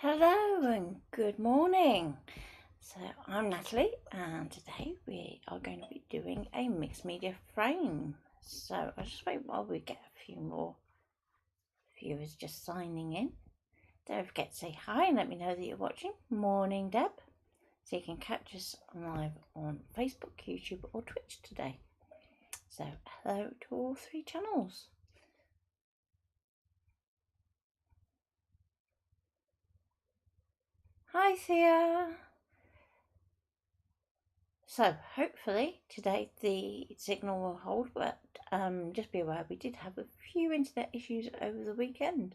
Hello and good morning. So I'm Natalie and today we are going to be doing a mixed media frame. So I'll just wait while we get a few more viewers just signing in. Don't forget to say hi and let me know that you're watching. Morning, Deb. So you can catch us live on Facebook, YouTube or Twitch today. So hello to all three channels. Hi Thea. So hopefully today the signal will hold, but just be aware we did have a few internet issues over the weekend.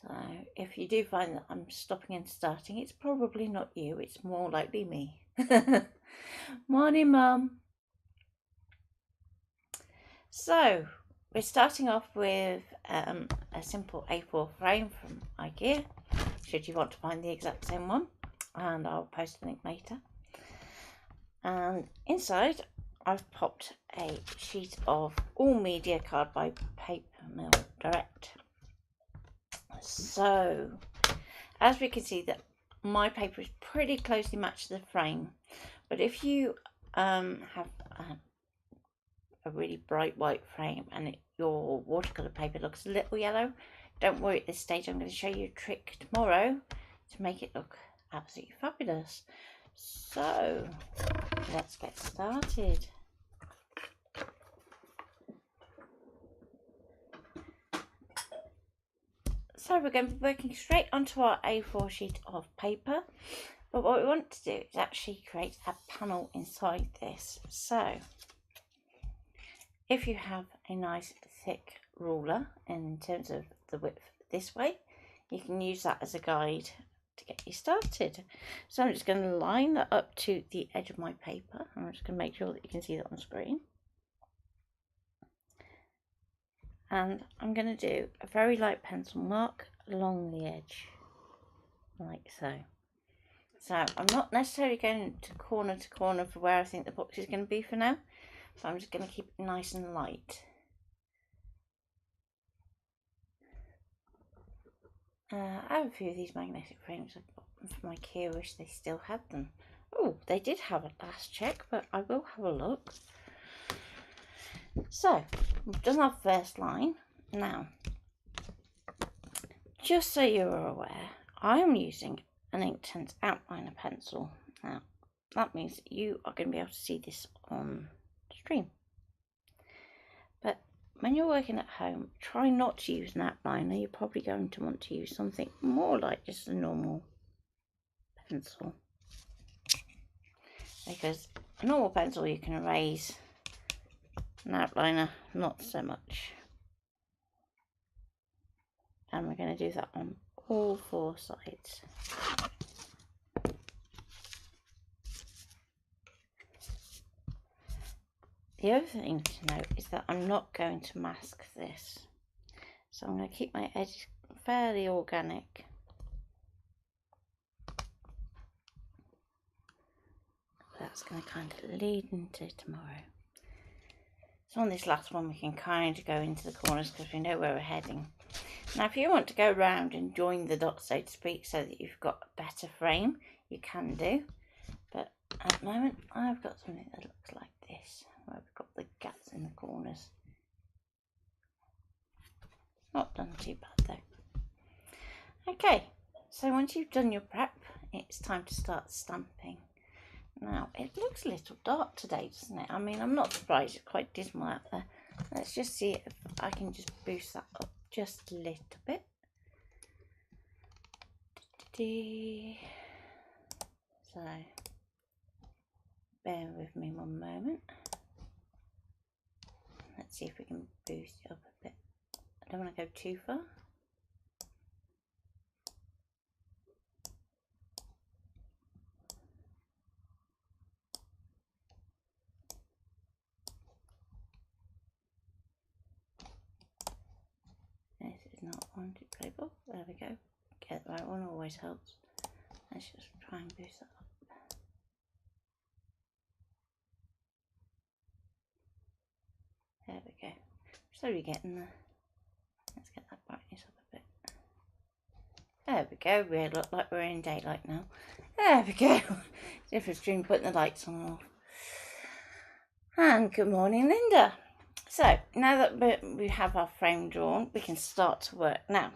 So if you do find that I'm stopping and starting, it's probably not you, it's more likely me. Morning, Mum. So we're starting off with a simple A4 frame from IKEA, should you want to find the exact same one, and I'll post a link later. And inside I've popped a sheet of all media card by Paper Mill Direct. So as we can see that my paper is pretty closely matched to the frame, but if you have a really bright white frame and your watercolour paper looks a little yellow, don't worry at this stage. I'm going to show you a trick tomorrow to make it look absolutely fabulous. So let's get started. So we're going to be working straight onto our A4 sheet of paper, but what we want to do is actually create a panel inside this. So if you have a nice thick ruler in terms of the width this way, you can use that as a guide to get you started. So I'm just going to line that up to the edge of my paper. I'm just going to make sure that you can see that on screen. And I'm going to do a very light pencil mark along the edge, like so. So I'm not necessarily going to corner for where I think the box is going to be for now. So I'm just going to keep it nice and light. I have a few of these magnetic frames I've got them from IKEA. I wish they still had them. Oh, they did have a last check, but I will have a look. So we've done our first line. Now, just so you're aware, I am using an Inktense outliner pencil. Now, that means that you are going to be able to see this on stream. But when you're working at home, try not to use an outliner. You're probably going to want to use something more like just a normal pencil. Because a normal pencil you can erase, an outliner not so much. And we're going to do that on all four sides. The other thing to note is that I'm not going to mask this. So I'm going to keep my edges fairly organic. That's going to kind of lead into tomorrow. So on this last one we can kind of go into the corners because we know where we're heading. Now if you want to go around and join the dots, so to speak, so that you've got a better frame, you can do. But at the moment I've got something that looks like this, where we've got the gaps in the corners. Not done too bad though. Okay, so once you've done your prep, it's time to start stamping. Now, it looks a little dark today, doesn't it? I mean, I'm not surprised, it's quite dismal out there. Let's just see if I can just boost that up just a little bit. So, bear with me one moment. Let's see if we can boost it up a bit. I don't want to go too far. This is not one to play ball. There we go. Get the right one, always helps. Let's just try and boost that up. There we go. Slowly getting there. Let's get that brightness up a bit. There we go. We look like we're in daylight now. There we go. Difference between putting the lights on and off. And good morning, Linda. So now that we have our frame drawn, we can start to work. Now,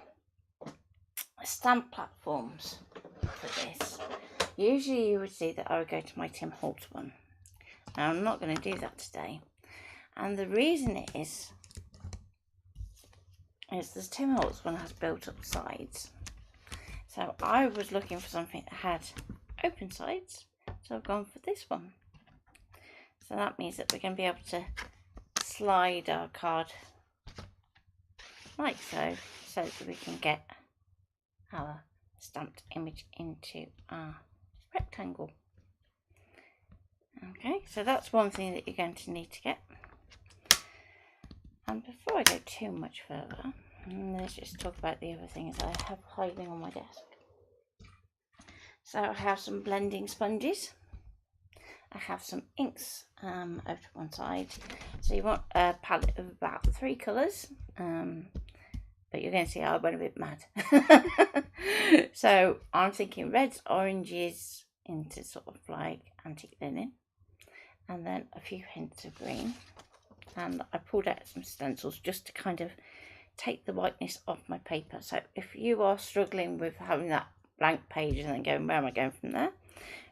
stamp platforms for this. Usually you would see that I would go to my Tim Holtz one. Now I'm not going to do that today. And the reason is the Tim Holtz one has built up sides. So I was looking for something that had open sides. So I've gone for this one. So that means that we're going to be able to slide our card like so, so that we can get our stamped image into our rectangle. Okay, so that's one thing that you're going to need to get. And before I go too much further, let's just talk about the other things I have hiding on my desk. So I have some blending sponges. I have some inks over to one side. So you want a palette of about 3 colours. But you're going to see I went a bit mad. So I'm thinking reds, oranges into sort of like antique linen. And then a few hints of green. And I pulled out some stencils just to kind of take the whiteness off my paper. So if you are struggling with having that blank page and then going, where am I going from there?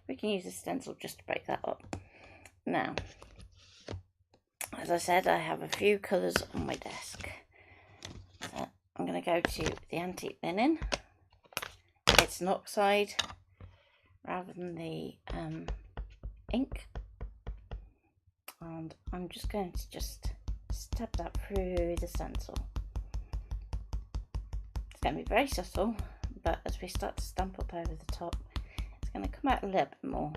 We can use a stencil just to break that up. Now, as I said, I have a few colours on my desk. So I'm going to go to the antique linen. It's an oxide rather than the ink. And I'm just going to just stab that through the stencil. It's going to be very subtle, but as we start to stamp up over the top, it's going to come out a little bit more.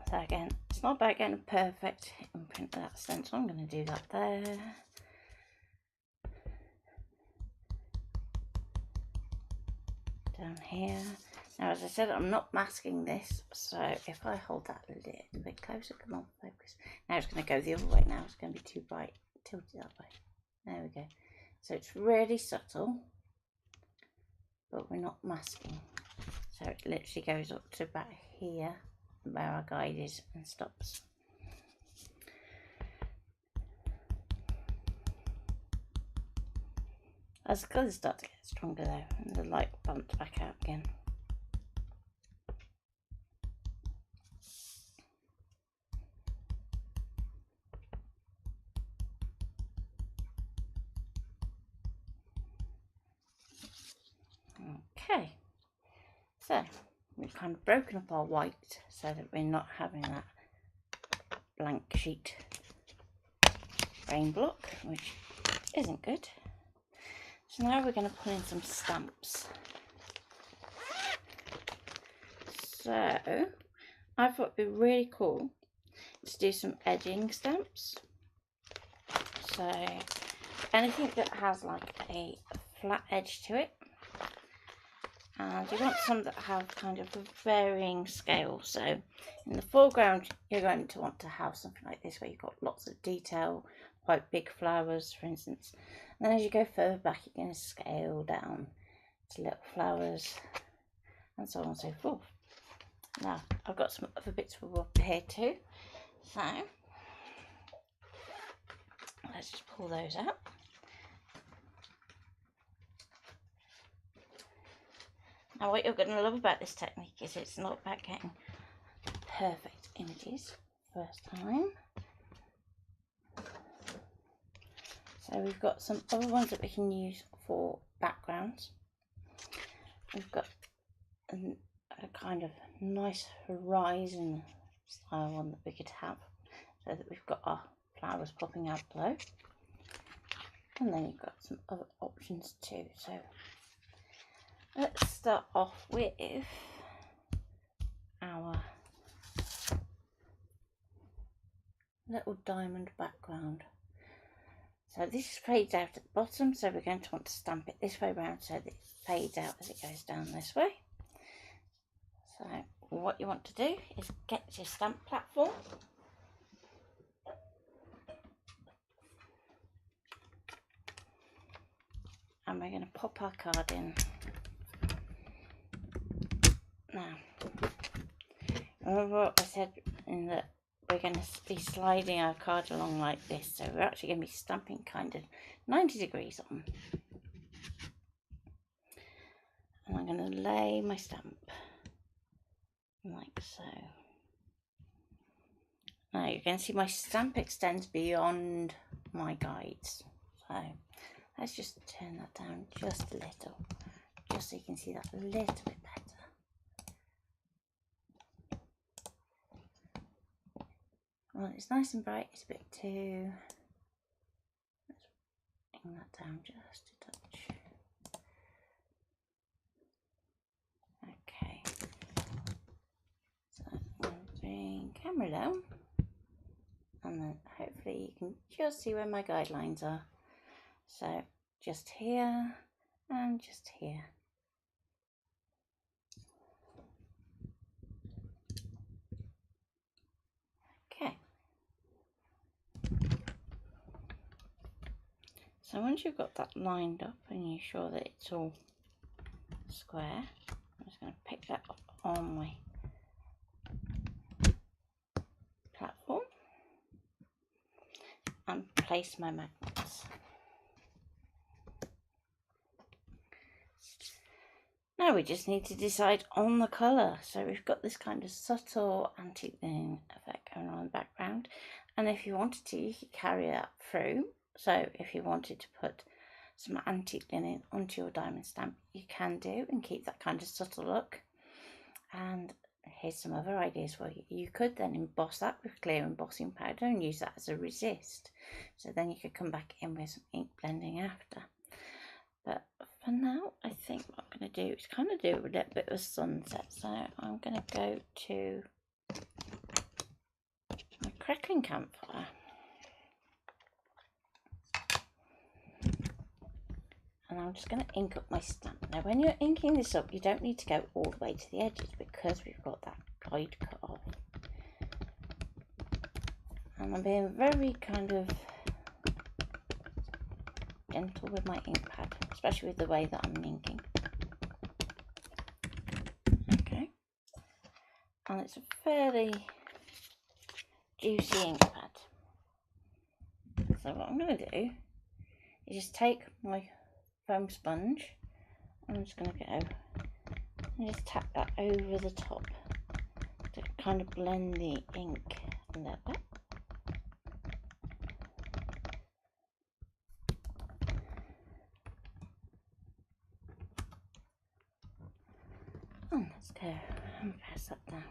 So again, it's not about getting a perfect imprint of that stencil. I'm going to do that there. Down here. Now, as I said, I'm not masking this, so if I hold that a little bit closer, come on, focus. Now it's going to go the other way now. It's going to be too bright. Tilt it that way. There we go. So it's really subtle, but we're not masking. So it literally goes up to about here, where our guide is, and stops. As the colours start to get stronger though, and the light bumps back out again. Okay, so we've kind of broken up our white so that we're not having that blank sheet frame block, which isn't good. So now we're going to put in some stamps. So I thought it'd be really cool to do some edging stamps. So anything that has like a flat edge to it. And you want some that have kind of a varying scale. So in the foreground, you're going to want to have something like this where you've got lots of detail, quite big flowers, for instance. And then as you go further back, you're going to scale down to little flowers and so on and so forth. Now, I've got some other bits of wood here too. So let's just pull those out. Now what you're going to love about this technique is it's not about getting perfect images first time. So we've got some other ones that we can use for backgrounds. We've got a kind of nice horizon style one that we could have, so that we've got our flowers popping out below. And then you've got some other options too. So let's start off with our little diamond background. So this fades out at the bottom, so we're going to want to stamp it this way around so that it fades out as it goes down this way. So what you want to do is get your stamp platform. and we're going to pop our card in. Now, remember what I said in that we're going to be sliding our card along like this, so we're actually going to be stamping kind of 90 degrees on. And I'm going to lay my stamp like so. Now you can see my stamp extends beyond my guides, so let's just turn that down just a little, just so you can see that a little bit better. Well, it's nice and bright, it's a bit too, let's bring that down just a touch. Okay, so I'm going to bring camera down, and then hopefully you can just see where my guidelines are. So just here and just here. Okay. So once you've got that lined up and you're sure that it's all square, I'm just going to pick that up on my platform and place my magnets. Now we just need to decide on the colour. So we've got this kind of subtle antique-linen effect going on in the background, and if you wanted to, you could carry that through. So if you wanted to put some antique linen onto your diamond stamp, you can do and keep that kind of subtle look. And here's some other ideas for you. You could then emboss that with clear embossing powder and use that as a resist. So then you could come back in with some ink blending after. But for now, I think what I'm going to do is kind of do a little bit of a sunset. So I'm going to go to my crackling campfire. And I'm just going to ink up my stamp. Now when you're inking this up, you don't need to go all the way to the edges because we've got that guide cut off. And I'm being very kind of gentle with my ink pad, especially with the way that I'm inking. Okay. And it's a fairly juicy ink pad. So what I'm going to do is just take my foam sponge, I'm just going to go and just tap that over the top to kind of blend the ink a little bit. And let's go and press that down.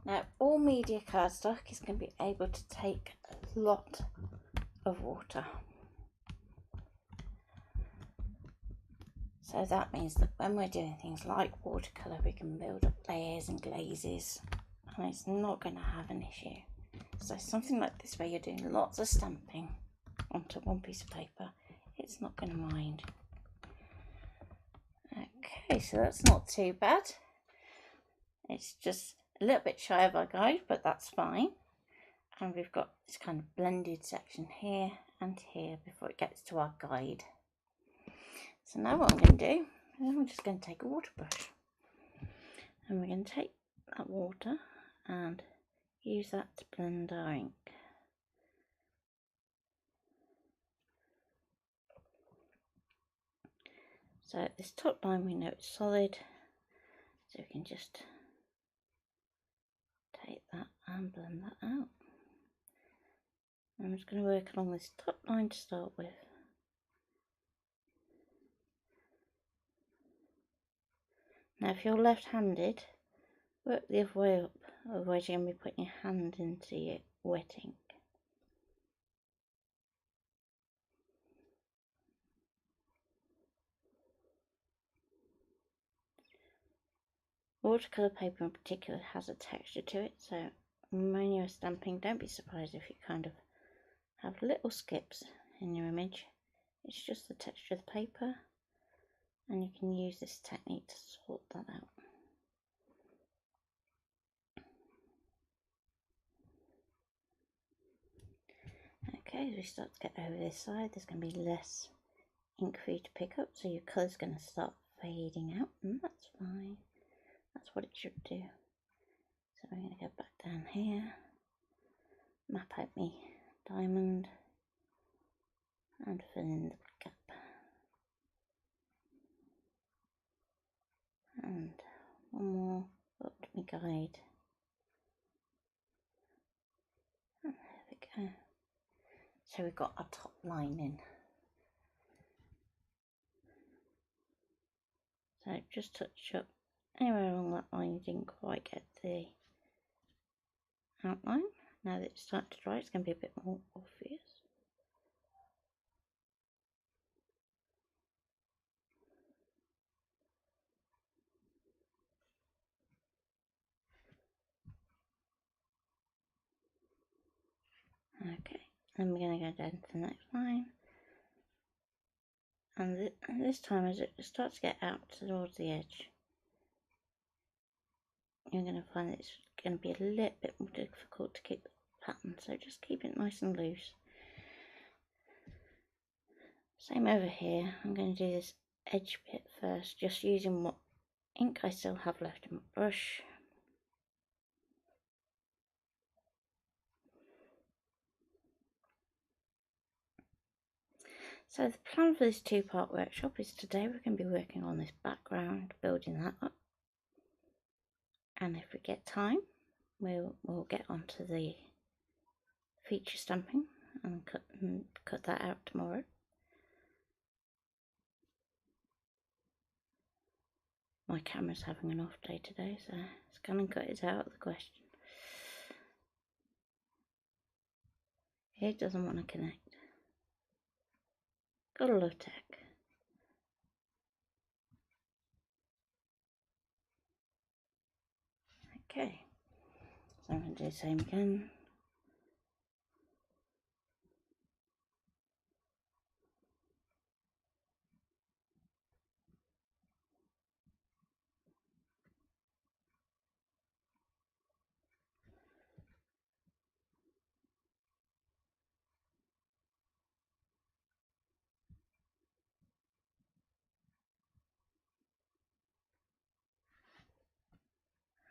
Now, all media cardstock is going to be able to take a lot of water. So that means that when we're doing things like watercolour, we can build up layers and glazes, and it's not going to have an issue. So something like this, where you're doing lots of stamping onto one piece of paper, it's not going to mind. Okay, so that's not too bad. It's just a little bit shy of our guide, but that's fine. And we've got this kind of blended section here and here before it gets to our guide. So now what I'm going to do is I'm just going to take a water brush, and we're going to take that water and use that to blend our ink. So at this top line we know it's solid, so we can just take that and blend that out. I'm just going to work along this top line to start with. Now if you're left-handed, work the other way up, otherwise you're going to be putting your hand into your wet ink. Watercolour paper in particular has a texture to it, so when you're stamping, don't be surprised if you kind of have little skips in your image. It's just the texture of the paper, and you can use this technique to sort that out. Okay, as we start to get over this side, there's going to be less ink for you to pick up, so your colour's going to start fading out, and that's fine. That's what it should do. So I'm going to go back down here, map out my diamond, and fill in the gap. And one more up to my guide. And there we go. So we've got our top line in. So just touch up anywhere along that line you didn't quite get the outline. Now that it's starting to dry, it's going to be a bit more obvious. Okay, then we're going to go down to the next line. And this time, as it starts to get out towards the edge, you're going to find that it's going to be a little bit more difficult to keep the pattern, so just keep it nice and loose. Same over here. I'm going to do this edge bit first, just using what ink I still have left in my brush. So the plan for this two-part workshop is today we're going to be working on this background, building that up. And if we get time, we'll get onto the feature stamping and cut that out tomorrow. My camera's having an off day today, so ScanNCut is out of the question. It doesn't want to connect. Gotta love tech. Okay, so I'm going to do the same again.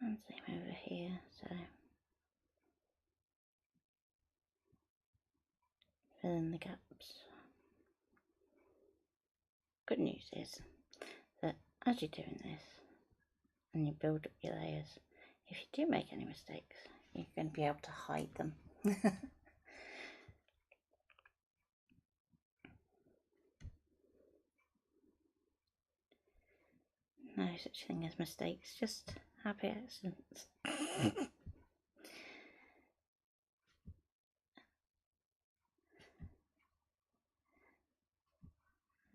And same over here, so fill in the gaps. Good news is that as you're doing this and you build up your layers, if you do make any mistakes, you're going to be able to hide them. No such thing as mistakes, just happy accidents.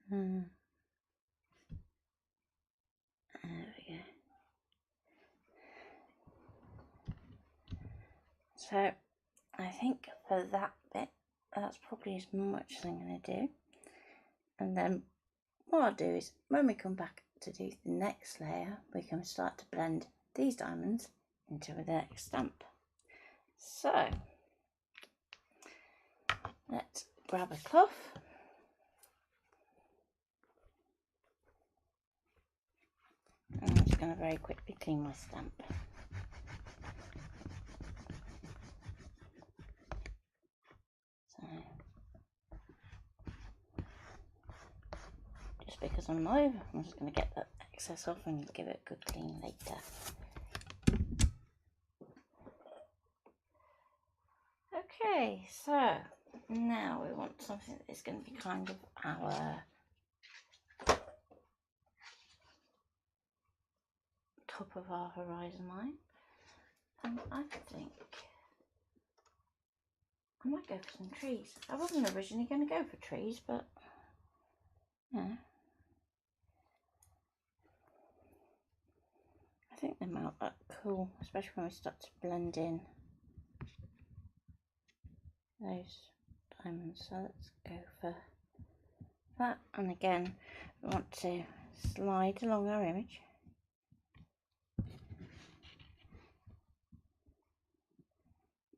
There we go. So I think for that bit, that's probably as much as I'm going to do. And then what I'll do is when we come back to do the next layer, we can start to blend these diamonds into the next stamp. So let's grab a cloth. And I'm just going to very quickly clean my stamp. So, just because I'm new, I'm just going to get that excess off and give it a good clean later. Okay, so now we want something that's going to be kind of our top of our horizon line, and I think I might go for some trees. I wasn't originally going to go for trees, but yeah, I think they might look cool, especially when we start to blend in those diamonds. So let's go for that, and again we want to slide along our image.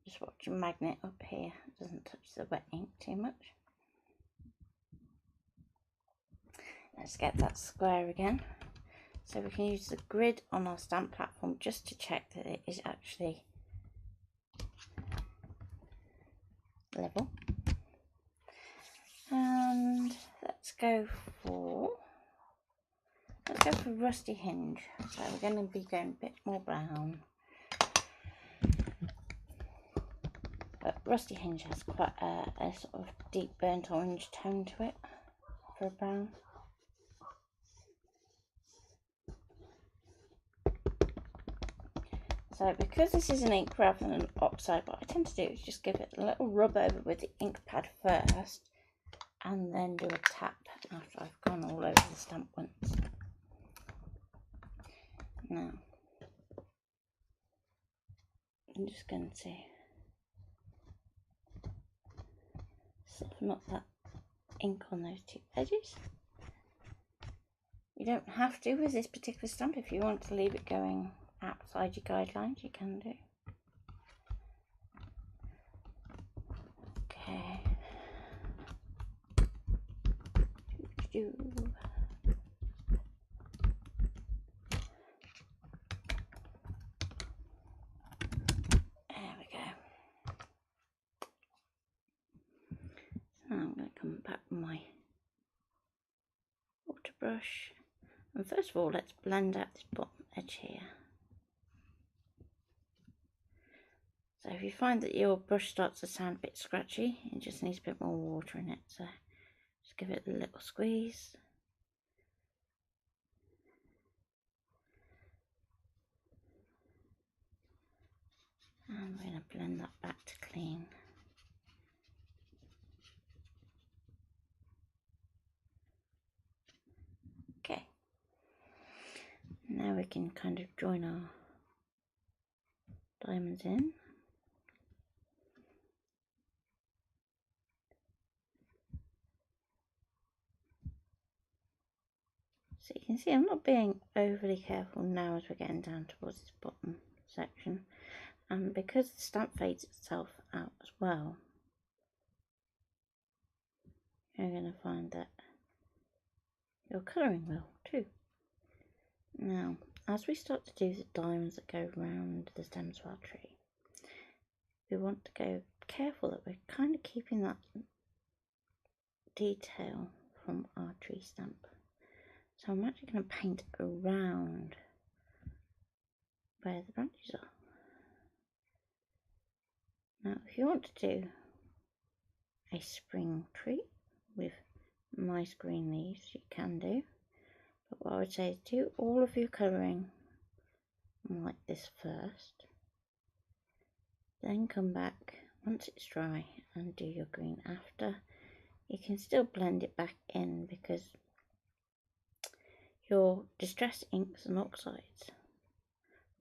Just just watch your magnet up here. It doesn't touch the wet ink too much. Let's get that square again. So we can use the grid on our stamp platform just to check that it is actually level. And let's go for rusty hinge. So we're going to be going a bit more brown. But rusty hinge has quite a sort of deep burnt orange tone to it for a brown. So because this is an ink rather than an oxide, what I tend to do is just give it a little rub over with the ink pad first and then do a tap after I've gone all over the stamp once. Now, I'm just going to soften up that ink on those two edges. You don't have to with this particular stamp. If you want to leave it going outside your guidelines, you can do. Okay. There we go. So now I'm going to come back with my water brush. And first of all, let's blend out this bottom edge here. So if you find that your brush starts to sound a bit scratchy, it just needs a bit more water in it. So just give it a little squeeze. And we're going to blend that back to clean. Okay. Now we can kind of join our diamonds in. So you can see I'm not being overly careful now as we're getting down towards this bottom section. And because the stamp fades itself out as well, you're going to find that your colouring will too. Now, as we start to do the diamonds that go around the stems of our tree, we want to go careful that we're kind of keeping that detail from our tree stamp. So I'm actually going to paint around where the branches are. Now, if you want to do a spring tree with nice green leaves, you can do. But what I would say is do all of your colouring like this first. Then come back once it's dry and do your green after. You can still blend it back in because your distressed inks and oxides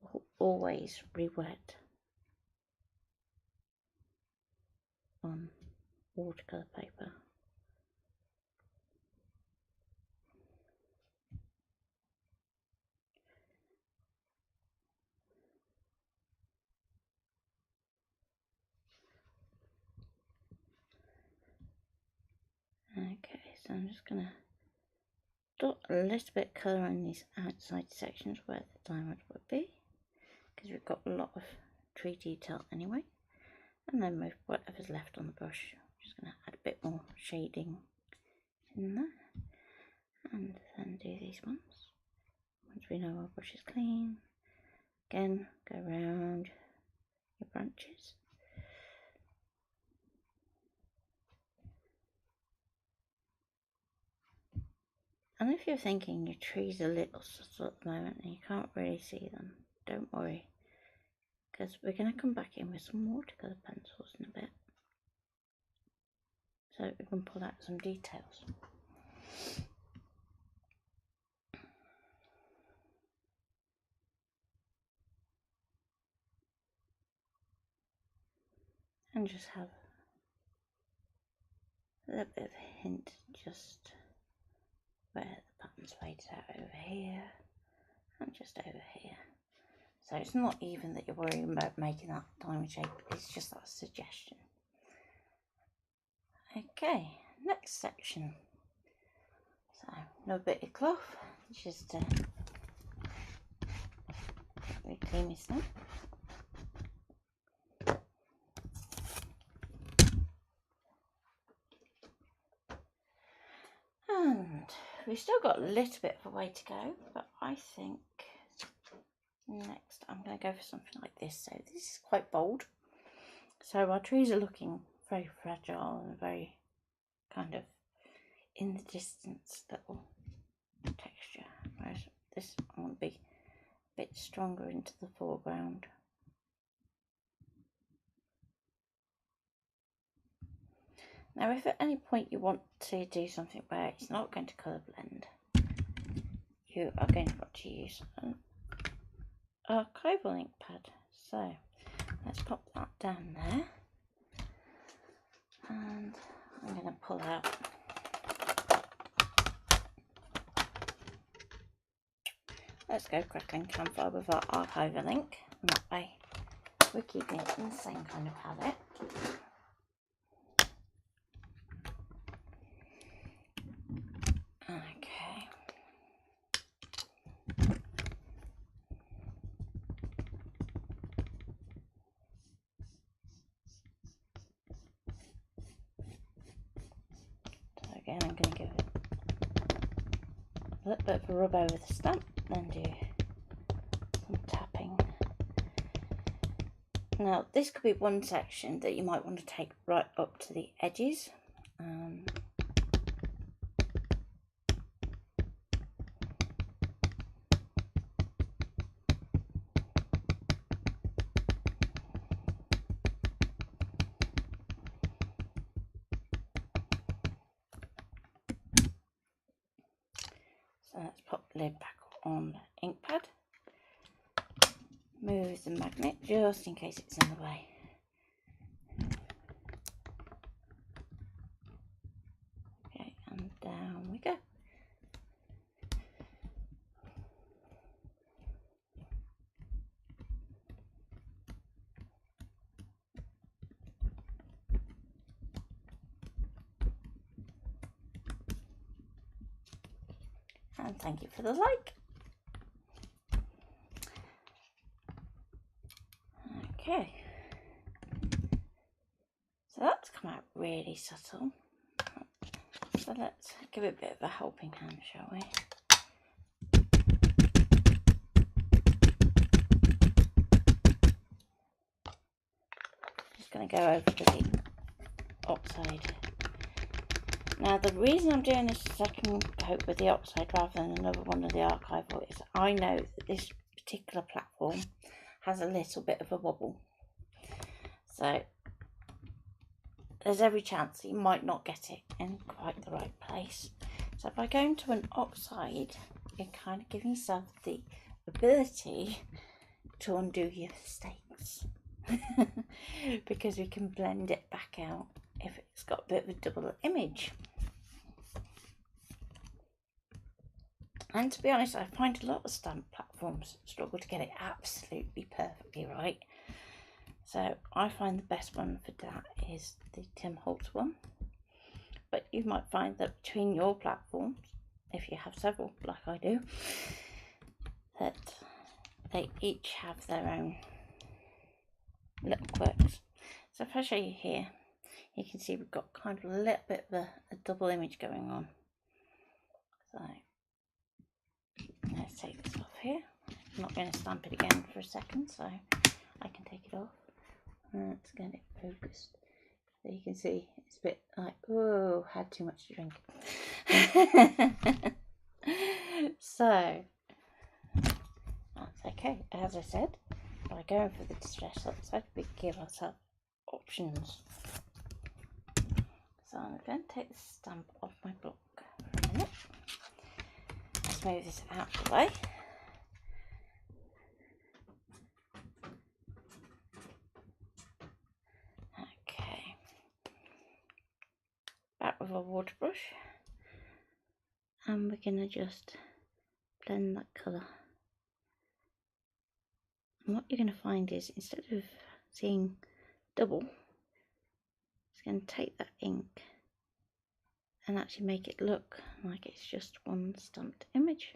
will always re-wet on watercolour paper. Okay, so I'm just going to dot a little bit of colour in these outside sections where the diamond would be, because we've got a lot of tree detail anyway. And then with whatever's left on the brush, I'm just going to add a bit more shading in there. And then do these ones. Once we know our brush is clean, again, go around your branches. And if you're thinking your trees are little subtle at the moment and you can't really see them, don't worry, because we're going to come back in with some watercolour pencils in a bit, so we can pull out some details. And just have a little bit of a hint just where the pattern's faded out over here and just over here. So it's not even that you're worrying about making that diamond shape, it's just that suggestion. Okay, next section. So another bit of cloth, just reclaim my stamp. And we've still got a little bit of a way to go, but I think next I'm going to go for something like this. So this is quite bold. So our trees are looking very fragile and very kind of in the distance little texture. Whereas this I want to be a bit stronger into the foreground. Now if at any point you want to do something where it's not going to colour blend, you are going to want to use an archival ink pad. So let's pop that down there, and I'm going to pull out let's go crackling campfire with our archival ink, and that way we're keeping it in the same kind of palette. Okay. So again, I'm going to give it a little bit of a rub over the stamp, then do some tapping. Now this could be one section that you might want to take right up to the edges. So let's pop the lid back on the ink pad. Move the magnet just in case it's in the way. Okay, and down we go. And thank you for the like. Okay, so that's come out really subtle. So let's give it a bit of a helping hand, shall we? Just going to go over the oxide. Now the reason I'm doing this second coat with the oxide rather than another one of the archival is I know that this particular platform has a little bit of a wobble. So there's every chance that you might not get it in quite the right place. So by going to an oxide, you're kind of giving yourself the ability to undo your mistakes. Because we can blend it back out if it's got a bit of a double image. And to be honest, I find a lot of stamp platforms struggle to get it absolutely perfectly right. So I find the best one for that is the Tim Holtz one. But you might find that between your platforms, if you have several like I do, that they each have their own little quirks. So if I show you here, you can see we've got kind of a little bit of a double image going on. So let's take this off here. I'm not going to stamp it again for a second, so I can take it off. Let's get it focused. So you can see it's a bit like, whoa, had too much to drink. So that's okay. As I said, by going for the distress oxide, we give ourselves options. So I'm going to take the stamp off my block for a minute. Let's move this out of the way. Okay. Back with a water brush. And we're going to just blend that colour. And what you're going to find is, instead of seeing double, it's going to take that ink and actually make it look like it's just one stamped image.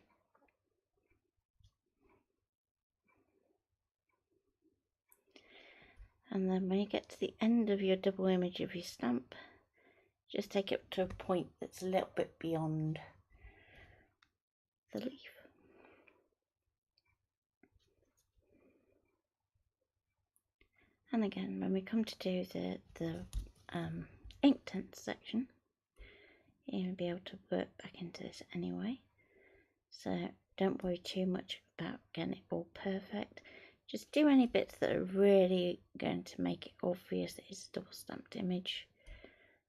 And then when you get to the end of your double image of your stamp, just take it to a point that's a little bit beyond the leaf. And again, when we come to do the ink tint section, you'll be able to work back into this anyway. So don't worry too much about getting it all perfect. Just do any bits that are really going to make it obvious that it's a double stamped image.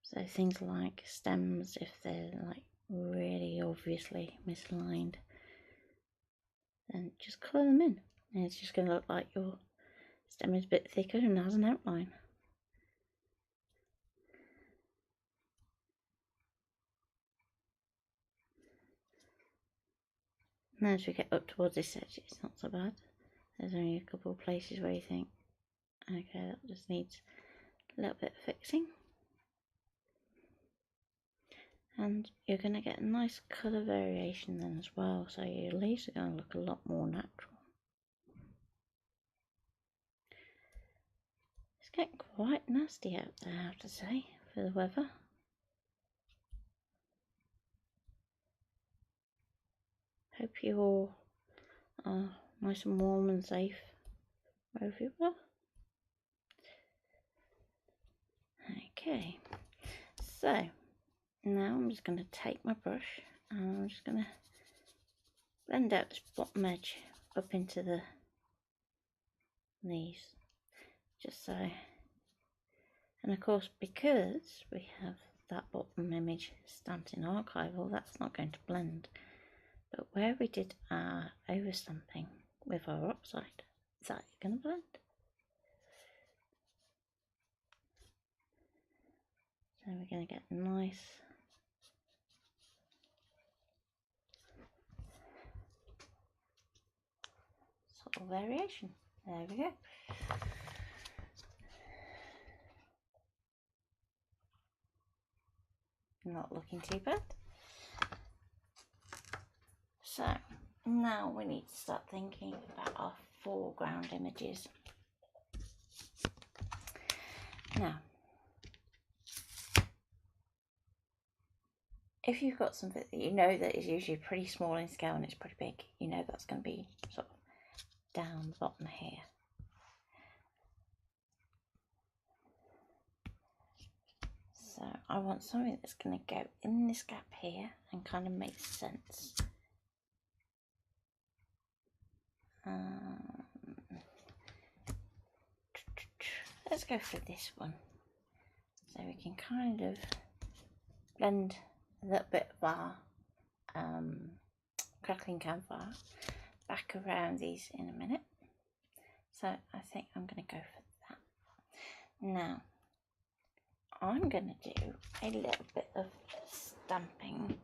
So things like stems, if they're like really obviously misaligned, then just colour them in. And it's just going to look like your stem is a bit thicker and has an outline. And as we get up towards this edge, it's not so bad. There's only a couple of places where you think, okay, that just needs a little bit of fixing. And you're going to get a nice colour variation then as well, so your leaves are going to look a lot more natural. It's getting quite nasty out there, I have to say, for the weather. Hope you all are nice and warm and safe wherever you are. Okay, so now I'm just going to take my brush and I'm just going to blend out this bottom edge up into the leaves, just so. And of course, because we have that bottom image stamped in archival, that's not going to blend. But where we did our overstamping with our oxide, that's going to blend. So we're going to get a nice sort of variation. There we go. Not looking too bad. So now we need to start thinking about our foreground images. Now, if you've got something that you know that is usually pretty small in scale and it's pretty big, you know that's going to be sort of down the bottom here. So I want something that's going to go in this gap here and kind of make sense. Let's go for this one. So we can kind of blend a little bit of our crackling campfire back around these in a minute. So I think I'm going to go for that. Now, I'm going to do a little bit of stamping,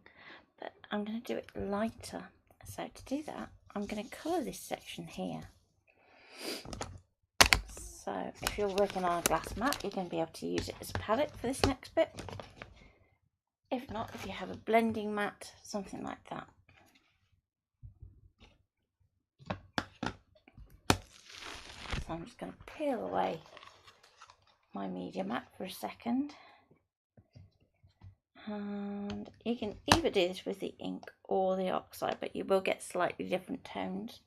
but I'm going to do it lighter. So to do that, I'm going to colour this section here. So if you're working on a glass mat, you're going to be able to use it as a palette for this next bit. If not, if you have a blending mat, something like that. So I'm just going to peel away my media mat for a second. And you can either do this with the ink or the oxide, but you will get slightly different tones.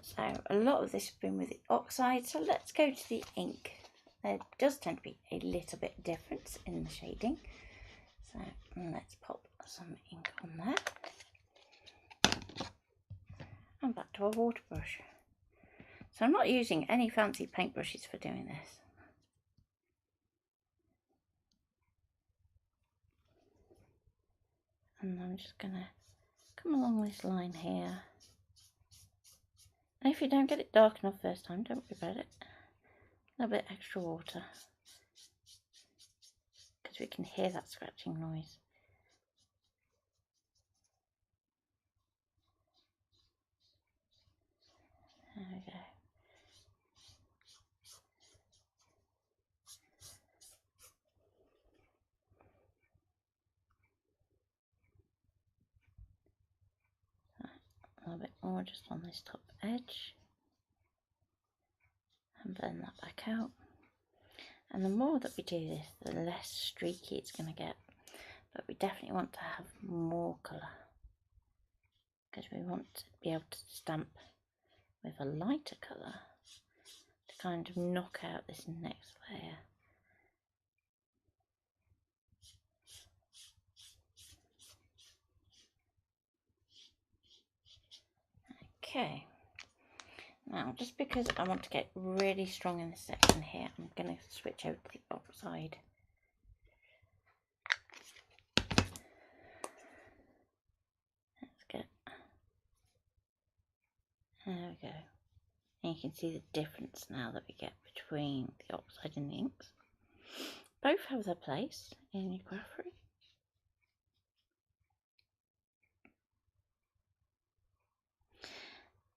So a lot of this has been with the oxide, so let's go to the ink. There does tend to be a little bit of difference in the shading. So let's pop some ink on there. And back to our water brush. So I'm not using any fancy paintbrushes for doing this. And I'm just going to come along this line here. And if you don't get it dark enough first time, don't worry about it. A little bit extra water, because we can hear that scratching noise. There we little bit more just on this top edge and blend that back out. And the more that we do this, the less streaky it's going to get, but we definitely want to have more colour because we want to be able to stamp with a lighter colour to kind of knock out this next layer. Okay, now just because I want to get really strong in this section here, I'm going to switch over to the oxide. Let's get, there we go. And you can see the difference now that we get between the oxide and the inks. Both have their place in your graphery.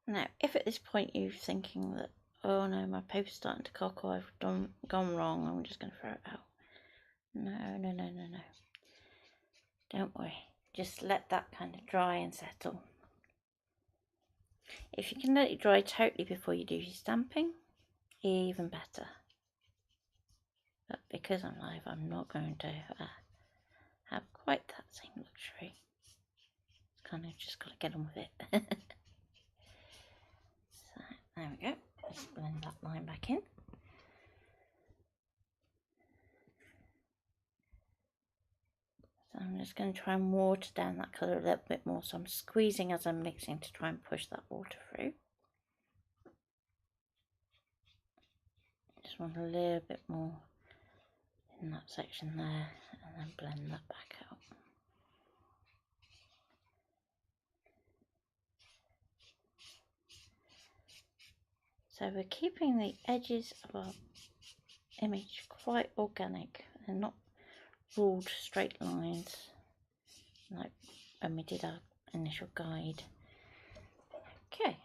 Now, if at this point you're thinking that, oh no, my paper's starting to cockle, I've gone wrong, I'm just going to throw it out. No. Don't worry. Just let that kind of dry and settle. If you can let it dry totally before you do your stamping, even better. But because I'm live, I'm not going to have quite that same luxury. It's kind of just got to get on with it. So, there we go. Let's blend that line back in. So I'm just going to try and water down that colour a little bit more. So I'm squeezing as I'm mixing to try and push that water through. Just want a little bit more in that section there, and then blend that back out. So we're keeping the edges of our image quite organic and not ruled straight lines like when we did our initial guide. Okay,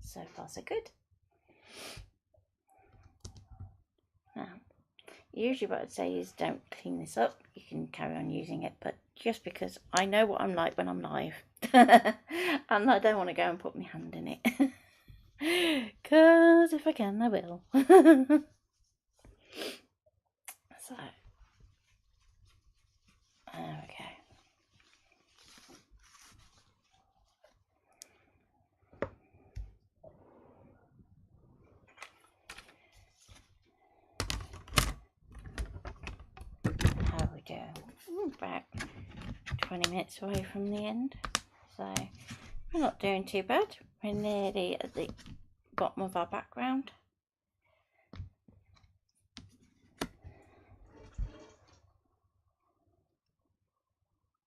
so far so good. Now, usually what I'd say is don't clean this up, you can carry on using it, but just because I know what I'm like when I'm live and I don't want to go and put my hand in it, because if I can I will. So there we go. How are we doing? About 20 minutes away from the end, so we're not doing too bad. We're nearly at the bottom of our background.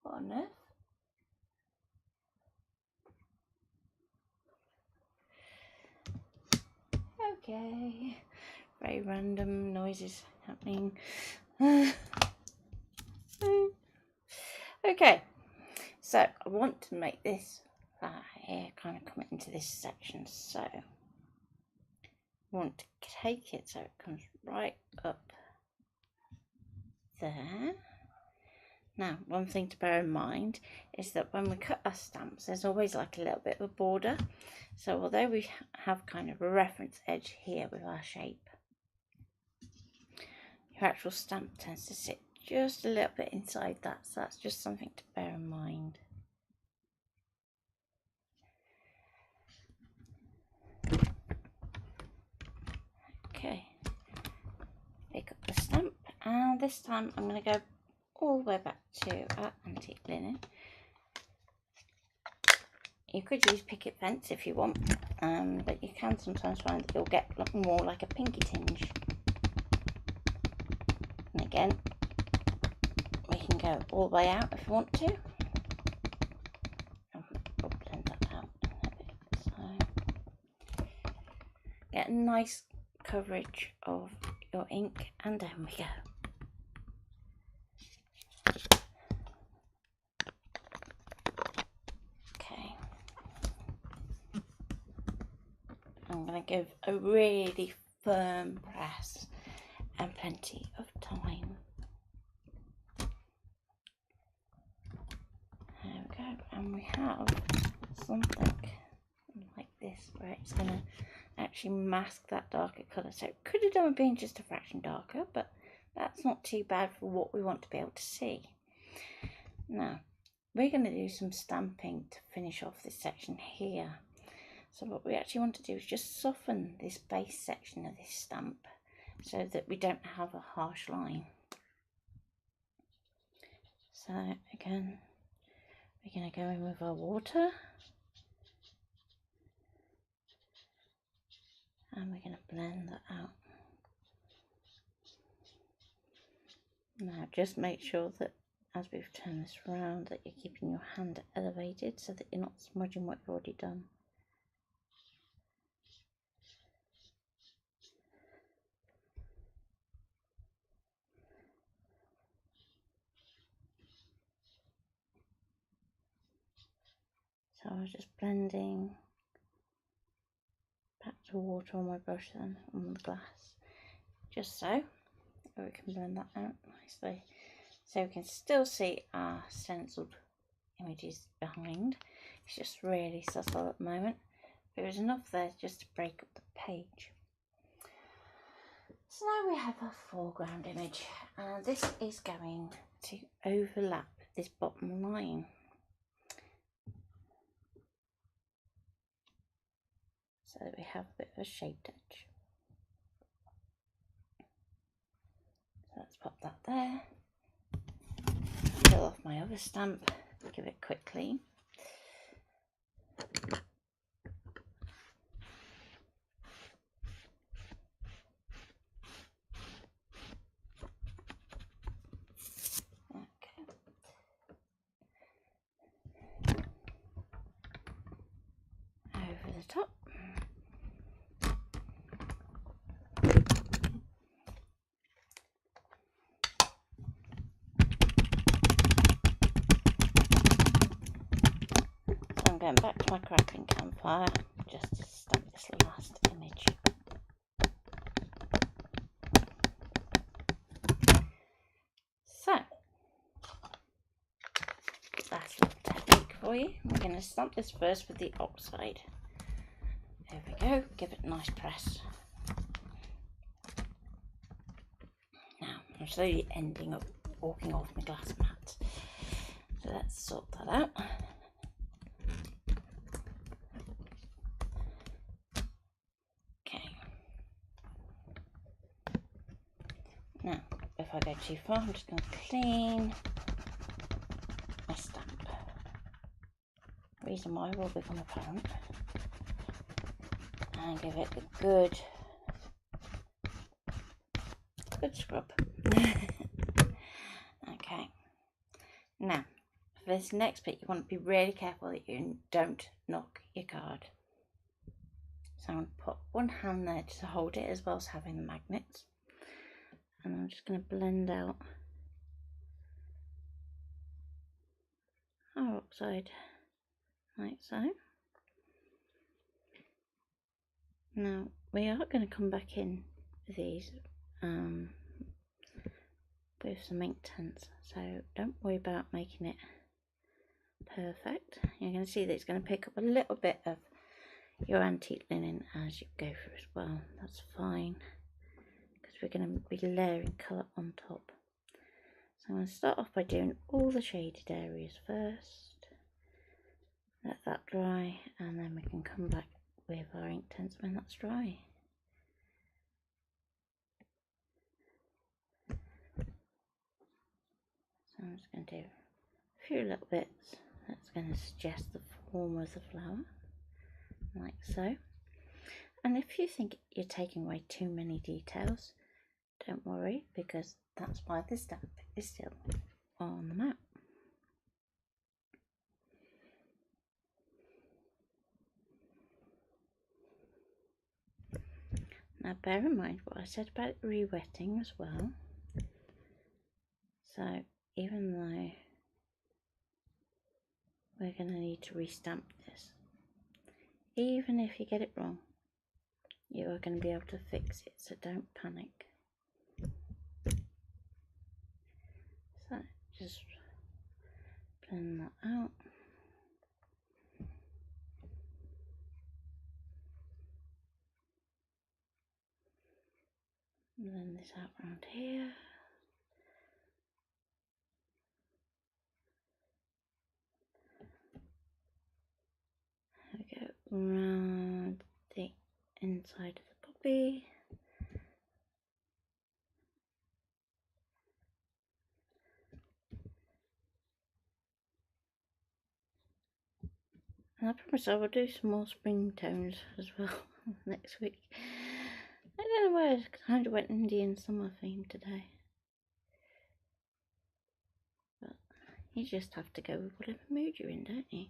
What on earth? Okay, very random noises happening. Okay, so I want to make this here kind of come into this section, so I want to take it so it comes right up there. Now, one thing to bear in mind is that when we cut our stamps, there's always like a little bit of a border. So although we have kind of a reference edge here with our shape, your actual stamp tends to sit just a little bit inside that. So that's just something to bear in mind. Okay, pick up the stamp, and this time I'm going to go all the way back to our antique linen. You could use picket fence if you want, but you can sometimes find that you'll get more like a pinky tinge. And again, we can go all the way out if you want to. I'll blend that out a bit. So get a nice coverage of your ink, and down we go. I'm going to give a really firm press and plenty of time. And we have something like this where it's going to actually mask that darker colour. So it could have done with being just a fraction darker, but that's not too bad for what we want to be able to see. Now we're going to do some stamping to finish off this section here. So what we actually want to do is just soften this base section of this stamp so that we don't have a harsh line. So again, we're going to go in with our water and we're going to blend that out. Now just make sure that as we've turned this around that you're keeping your hand elevated so that you're not smudging what you've already done. So I was just blending back to water on my brush then on the glass, just so we can blend that out nicely. So we can still see our stenciled images behind. It's just really subtle at the moment. There is enough there just to break up the page. So now we have a foreground image, and this is going to overlap this bottom line. So that we have a bit of a shaped edge. So let's pop that there. Fill off my other stamp, give it a quick clean. Okay. Over the top. I'm going back to my crackling campfire just to stamp this last image. So, last little technique for you. We're going to stamp this first with the oxide. There we go, give it a nice press. Now, I'm slowly ending up walking off my glass mat. So let's sort that out. Now, if I go too far, I'm just going to clean my stamp. Reason why will become apparent. And give it a good scrub. Okay. Now, for this next bit, you want to be really careful that you don't knock your card. So I'm going to put one hand there to hold it as well as having the magnets. And I'm just going to blend out our oxide like so. Now we are going to come back in with these with some ink tints, so don't worry about making it perfect. You're going to see that it's going to pick up a little bit of your antique linen as you go through as well. That's fine, because we're going to be layering colour on top. So I'm going to start off by doing all the shaded areas first, let that dry, and then we can come back with our ink tints when that's dry. So I'm just going to do a few little bits that's going to suggest the form of the flower, like so. And if you think you're taking away too many details, don't worry, because that's why the stamp is still on the map. Now bear in mind what I said about re-wetting as well. So even though we're going to need to restamp this, even if you get it wrong, you are going to be able to fix it, so don't panic. So just blend that out. blend this out around here. There we go, around the inside of the poppy. And I promise I will do some more spring tones as well next week. I don't know why I kind of went Indian summer theme today. But you just have to go with whatever mood you're in, don't you?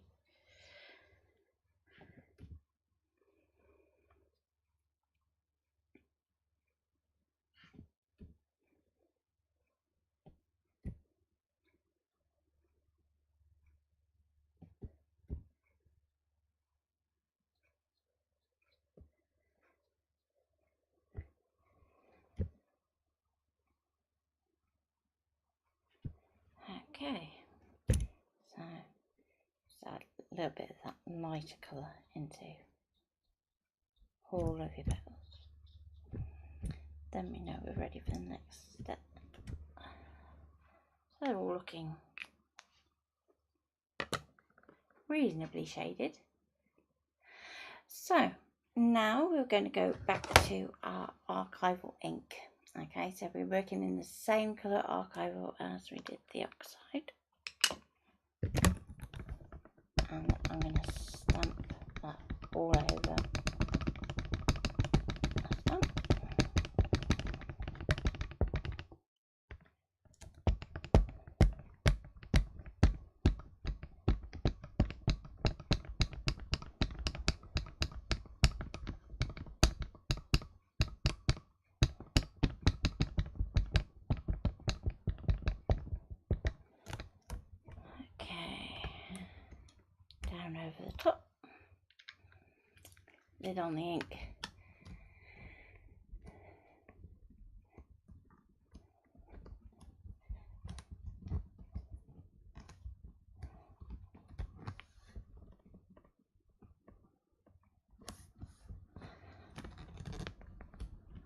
Okay, so add a little bit of that lighter colour into all of your petals. Then we know we're ready for the next step. So they're all looking reasonably shaded. So now we're going to go back to our archival ink. Okay, so we're working in the same colour archival as we did the oxide. And I'm going to stamp that all over. Stamp. Down over the top, lid on the ink,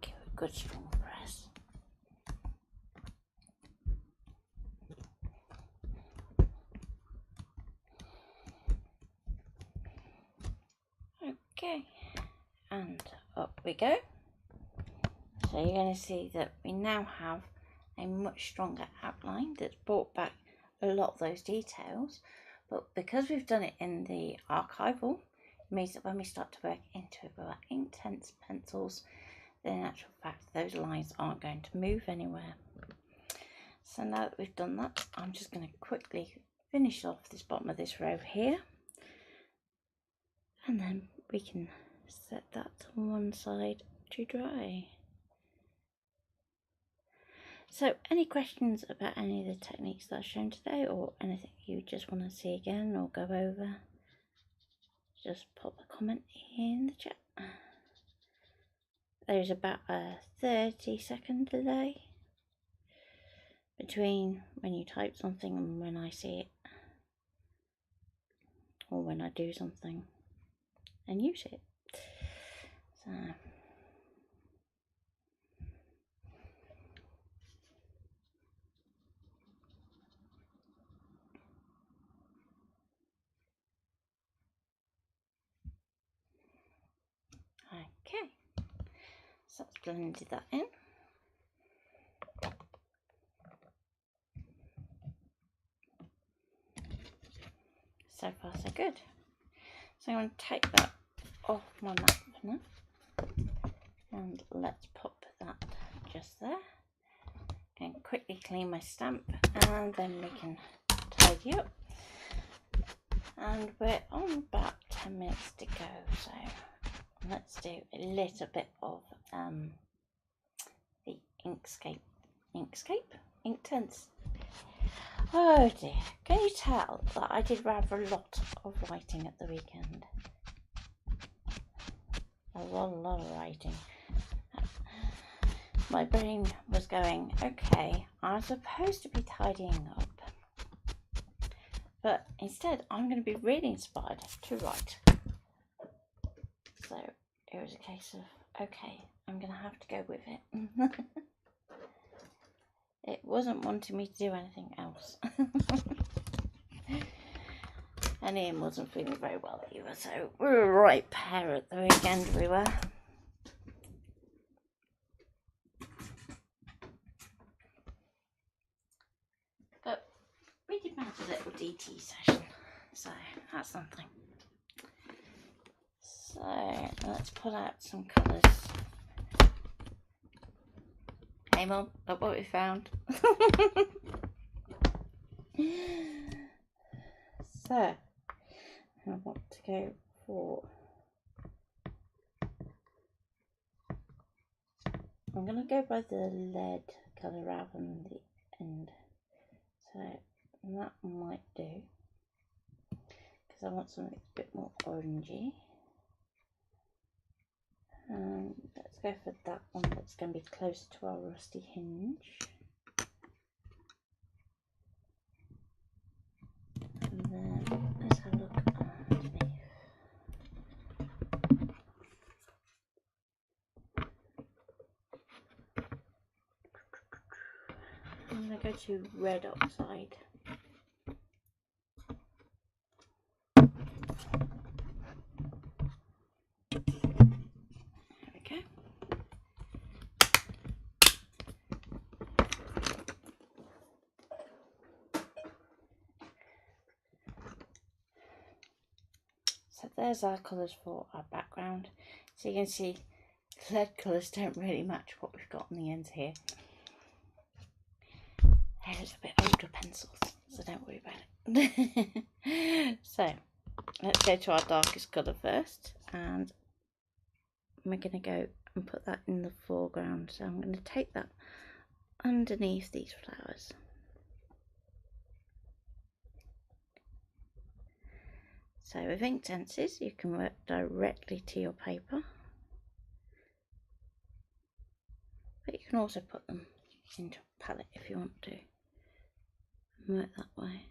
give it a good strong press. Okay, and up we go. So you're going to see that we now have a much stronger outline that's brought back a lot of those details, but because we've done it in the archival, it means that when we start to work into it with our intense pencils, then in actual fact those lines aren't going to move anywhere. So now that we've done that, I'm just going to quickly finish off this bottom of this row here, and then we can set that on one side to dry. So any questions about any of the techniques that I've shown today, or anything you just want to see again or go over, just pop a comment in the chat. There's about a 30-second delay between when you type something and when I see it, or when I do something and use it. So okay, so that's blended that in. So far so good. So I'm going to take that off my mat for now, and let's pop that just there and quickly clean my stamp, and then we can tidy up. And we're on about 10 minutes to go, so let's do a little bit of the Inktense. Oh dear, can you tell that I did rather a lot of writing at the weekend? A lot of writing. My brain was going, okay, I'm supposed to be tidying up, but instead I'm going to be really inspired to write. So it was a case of, Okay, I'm gonna have to go with it. It wasn't wanting me to do anything else. And Ian wasn't feeling very well either, so we were a right pair at the weekend, we were. But we did manage a little DT session, so that's something. So let's pull out some colours. Hey Mum, look what we found. So I want to go for, I'm going to go by the lead colour rather than the end. So that might do, because I want something a bit more orangey. Let's go for that one that's going to be closer to our rusty hinge. And then let's have a look underneath. I'm going to go to red oxide. There we go. So there's our colours for our background. So you can see lead colours don't really match what we've got on the ends here. There's a bit older pencils, so don't worry about it. So let's go to our darkest colour first, and we're going to go and put that in the foreground. So I'm going to take that underneath these flowers. So with Inktenses you can work directly to your paper, but you can also put them into a palette if you want to, and work that way.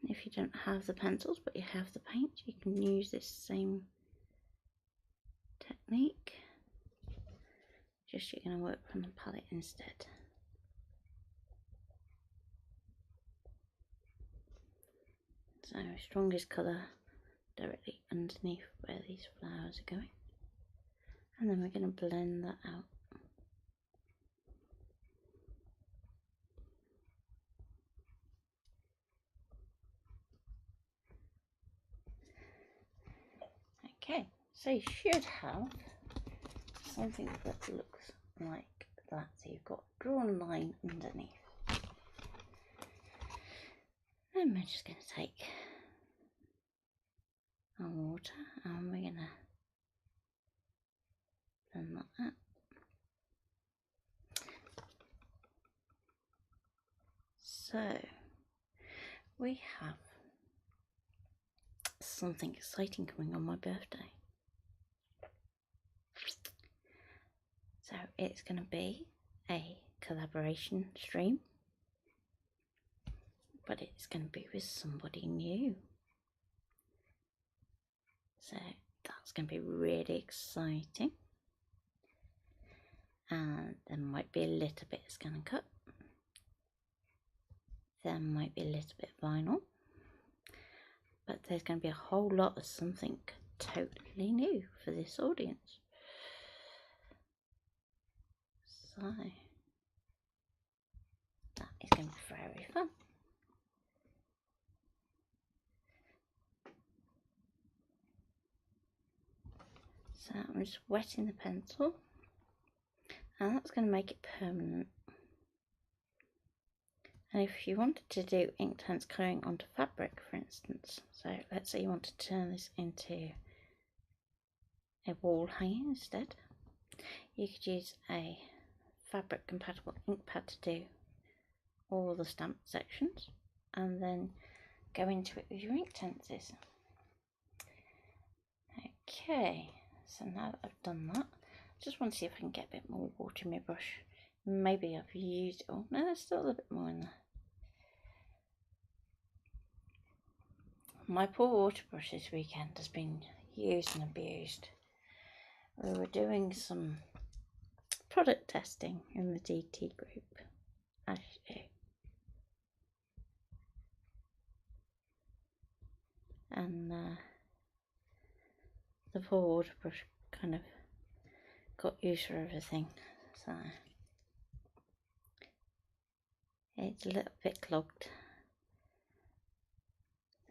If you don't have the pencils but you have the paint, you can use this same technique, just you're going to work from the palette instead. So strongest colour directly underneath where these flowers are going, and then we're going to blend that out. Okay, so you should have something that looks like that. So you've got a drawn line underneath. And we're just going to take our water and we're going to blend that out. So we have something exciting coming on my birthday. So it's going to be a collaboration stream, but it's going to be with somebody new. So that's going to be really exciting. And there might be a little bit of ScanNCut. There might be a little bit of vinyl. But there's going to be a whole lot of something totally new for this audience. So that is going to be very fun. So I'm just wetting the pencil, and that's going to make it permanent. And if you wanted to do Inktense colouring onto fabric, for instance, so let's say you want to turn this into a wall hanging instead, you could use a fabric compatible ink pad to do all the stamp sections, and then go into it with your Inktenses. Okay, so now that I've done that, I just want to see if I can get a bit more water in my brush. Maybe I've used, oh no, there's still a little bit more in there. My poor water brush this weekend has been used and abused. We were doing some product testing in the DT group, as you do. And the poor water brush kind of got used for everything, so it's a little bit clogged.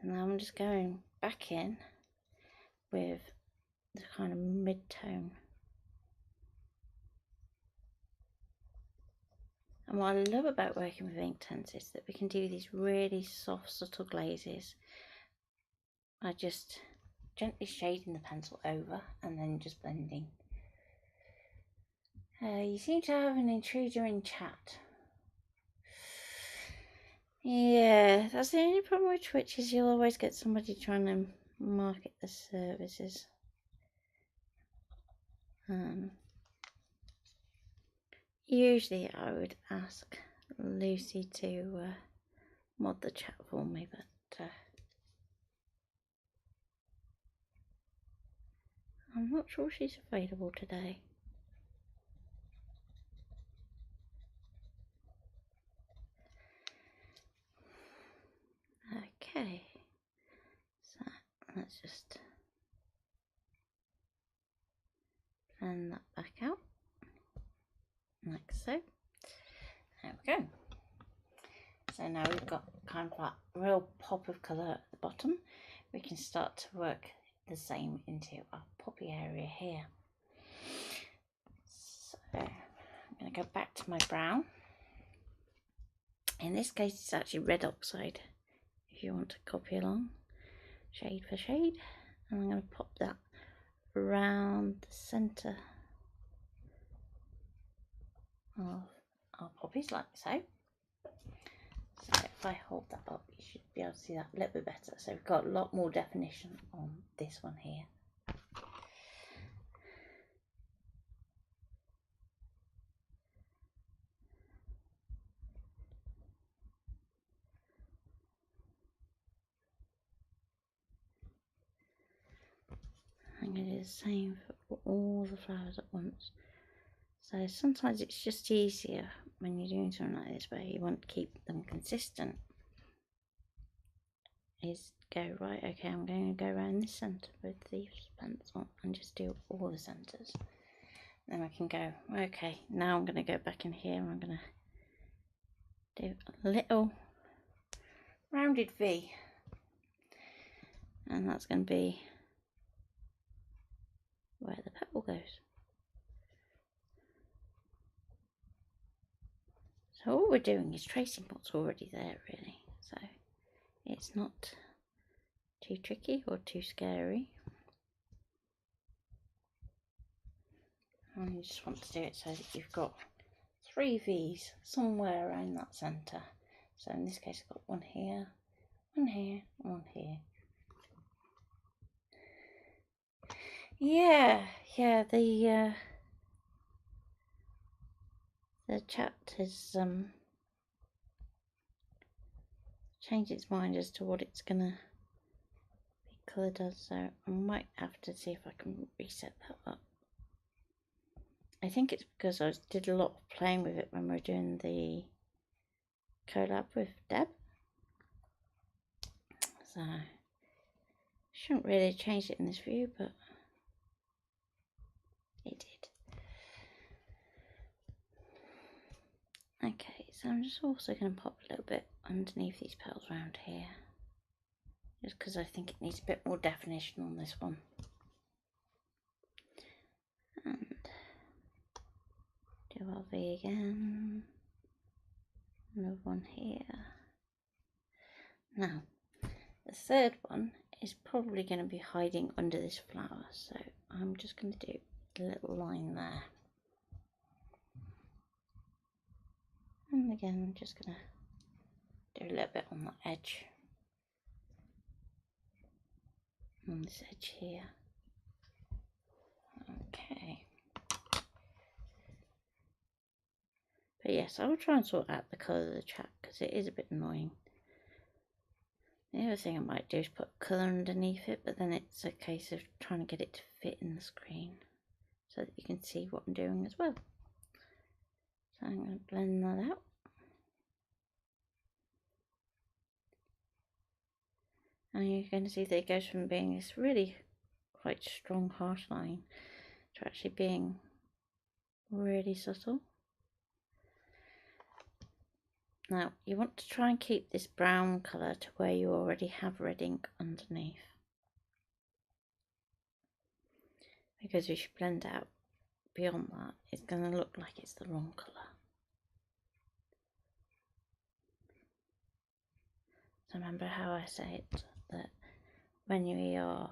And now I'm just going back in with the kind of mid-tone. And what I love about working with ink tints is that we can do these really soft, subtle glazes by just gently shading the pencil over and then just blending. You seem to have an intruder in chat. Yeah, that's the only problem with Twitch, is you'll always get somebody trying to market the services. Usually I would ask Lucy to mod the chat for me, but I'm not sure she's available today. Okay, so let's just blend that back out, like so. There we go. So now we've got kind of that real pop of colour at the bottom. We can start to work the same into our poppy area here. So I'm going to go back to my brown. In this case it's actually red oxide, if you want to copy along, shade for shade. And I'm going to pop that around the centre of our poppies, like so. So if I hold that up, you should be able to see that a little bit better. So we've got a lot more definition on this one here. I'm going to do the same for all the flowers at once. So sometimes it's just easier when you're doing something like this where you want to keep them consistent, is go, right, okay, I'm going to go around this centre with the pencil and just do all the centres. Then I can go, okay, now I'm going to go back in here and I'm going to do a little rounded V, and that's going to be where the petal goes. So all we're doing is tracing what's already there, really, so it's not too tricky or too scary. And you just want to do it so that you've got 3 V's somewhere around that centre. So in this case I've got one here, one here, one here. Yeah, the chat has changed its mind as to what it's gonna be coloured as, so I might have to see if I can reset that up. I think it's because I did a lot of playing with it when we were doing the collab with Deb, so shouldn't really change it in this view, but it did. Okay, so I'm just also going to pop a little bit underneath these petals around here, just because I think it needs a bit more definition on this one. And do our V again, another one here. Now, the third one is probably going to be hiding under this flower, so I'm just going to do a little line there. And again, I'm just going to do a little bit on the edge, on this edge here. Okay. But yes, I will try and sort out the colour of the chat because it is a bit annoying. The other thing I might do is put colour underneath it, but then it's a case of trying to get it to fit in the screen so that you can see what I'm doing as well. So I'm going to blend that out. And you're going to see that it goes from being this really quite strong harsh line to actually being really subtle. Now you want to try and keep this brown colour to where you already have red ink underneath, because if you blend out beyond that, it's going to look like it's the wrong colour. So remember how I said that when you are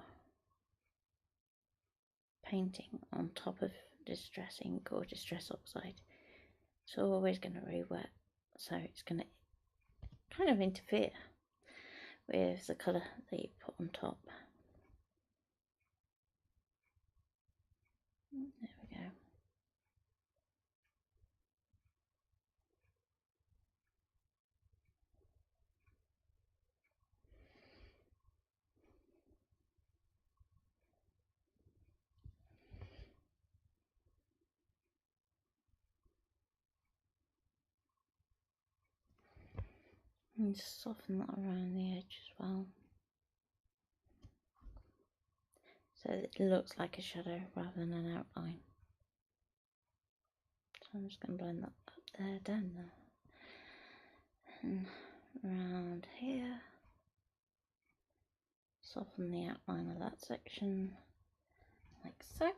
painting on top of distress ink or distress oxide, it's always going to re-wet, so it's going to kind of interfere with the colour that you put on top. There we go. And just soften that around the edge as well, so that it looks like a shadow rather than an outline. So I'm just going to blend that up there, down there, and around here. Soften the outline of that section, like so.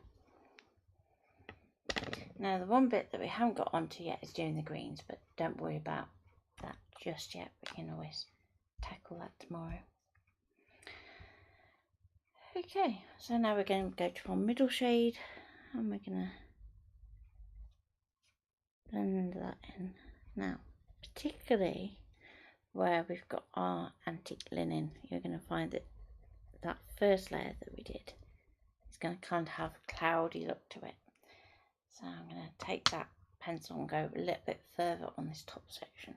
Now the one bit that we haven't got onto yet is doing the greens, but don't worry about that just yet. We can always tackle that tomorrow. Okay, so now we're going to go to our middle shade, and we're going to blend that in. Now, particularly where we've got our antique linen, you're going to find that that first layer that we did is going to kind of have a cloudy look to it. So I'm going to take that pencil and go a little bit further on this top section.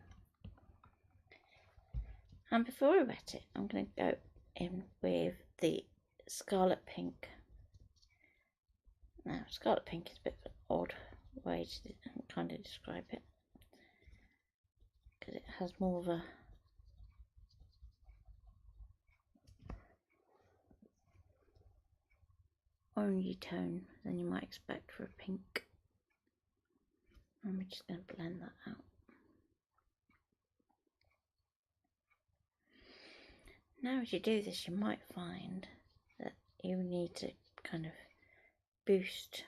And before I wet it, I'm going to go in with the Scarlet Pink. Now, Scarlet Pink is a bit of an odd way to kind of describe it, because it has more of a orangey tone than you might expect for a pink. And we're just going to blend that out. Now as you do this, you might find that you need to kind of boost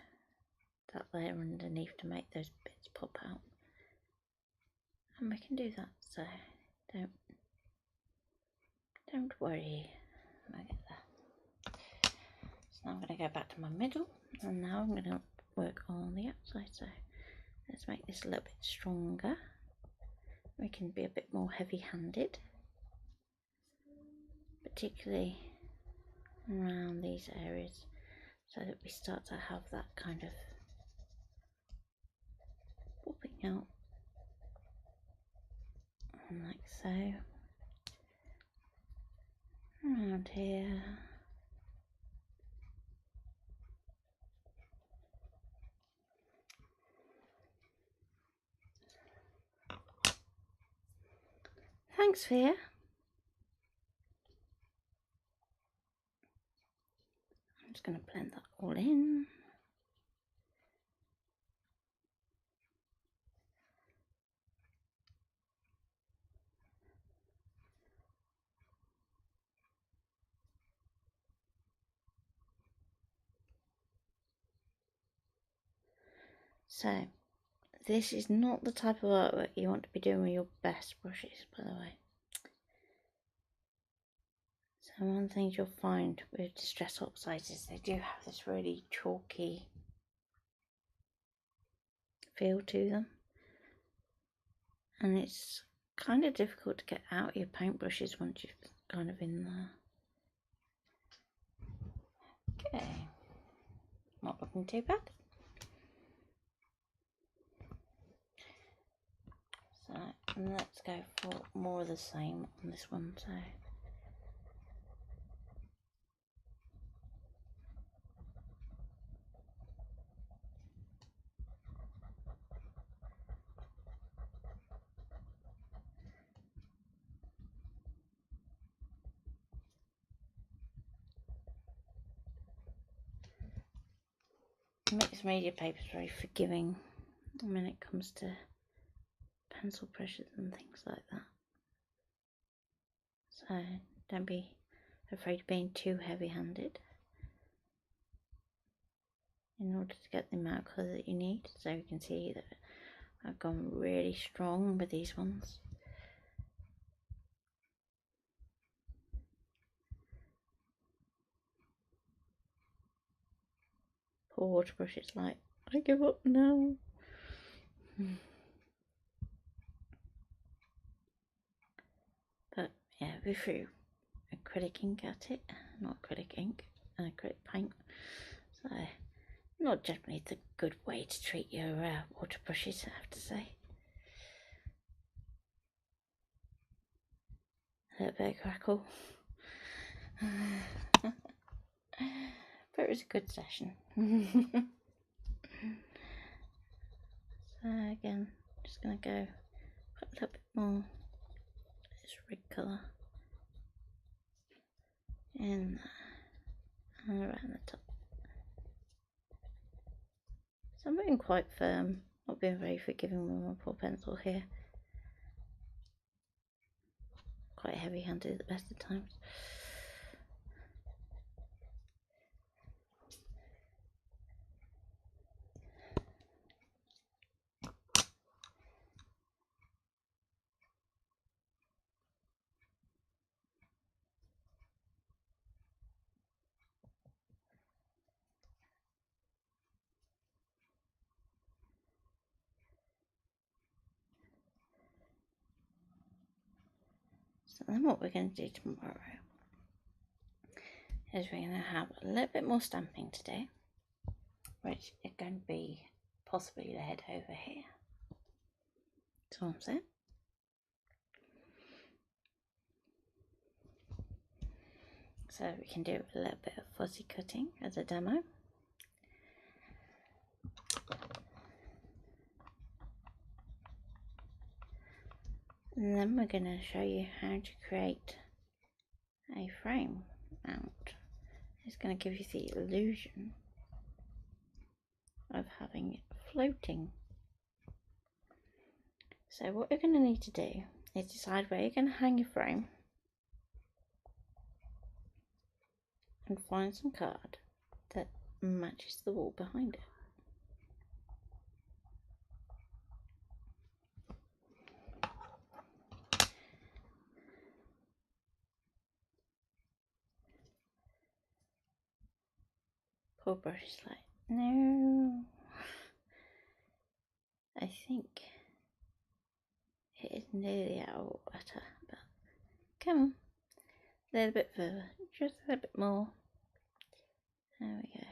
that layer underneath to make those bits pop out. And we can do that, so don't worry. I'll get there. So now I'm going to go back to my middle, and now I'm going to work on the outside. So let's make this a little bit stronger. We can be a bit more heavy-handed, particularly around these areas, so that we start to have that kind of popping out, like so, around here. Thanks, Fia. I'm just going to blend that all in. So, this is not the type of artwork you want to be doing with your best brushes, by the way. So one of the things you'll find with distress oxides is they do have this really chalky feel to them, and it's kind of difficult to get out your paintbrushes once you've kind of in there. Okay, not looking too bad. So let's go for more of the same on this one. So Mixed media paper is very forgiving when it comes to pencil brushes and things like that. So don't be afraid of being too heavy-handed in order to get the amount of colour that you need. So you can see that I've gone really strong with these ones. Poor water brush, it's like, I give up now. But yeah, we threw acrylic ink at it, not acrylic ink, acrylic paint. So not generally the good way to treat your water brushes, I have to say. A little bit of crackle. But it was a good session. So again, just going to go put a little bit more this red colour in and around the top. So I'm being quite firm, not being very forgiving with my poor pencil here. Quite heavy-handed at the best of times. So then what we're going to do tomorrow is we're going to have a little bit more stamping today, which is going to be possibly the head over here. So I'm saying. So we can do a little bit of fuzzy cutting as a demo. And then we're going to show you how to create a frame mount. It's going to give you the illusion of having it floating. So what you're going to need to do is decide where you're going to hang your frame and find some card that matches the wall behind it. Poor brush is like, no. I think it is nearly out of water, but come on, a little bit further, just a little bit more. There we go.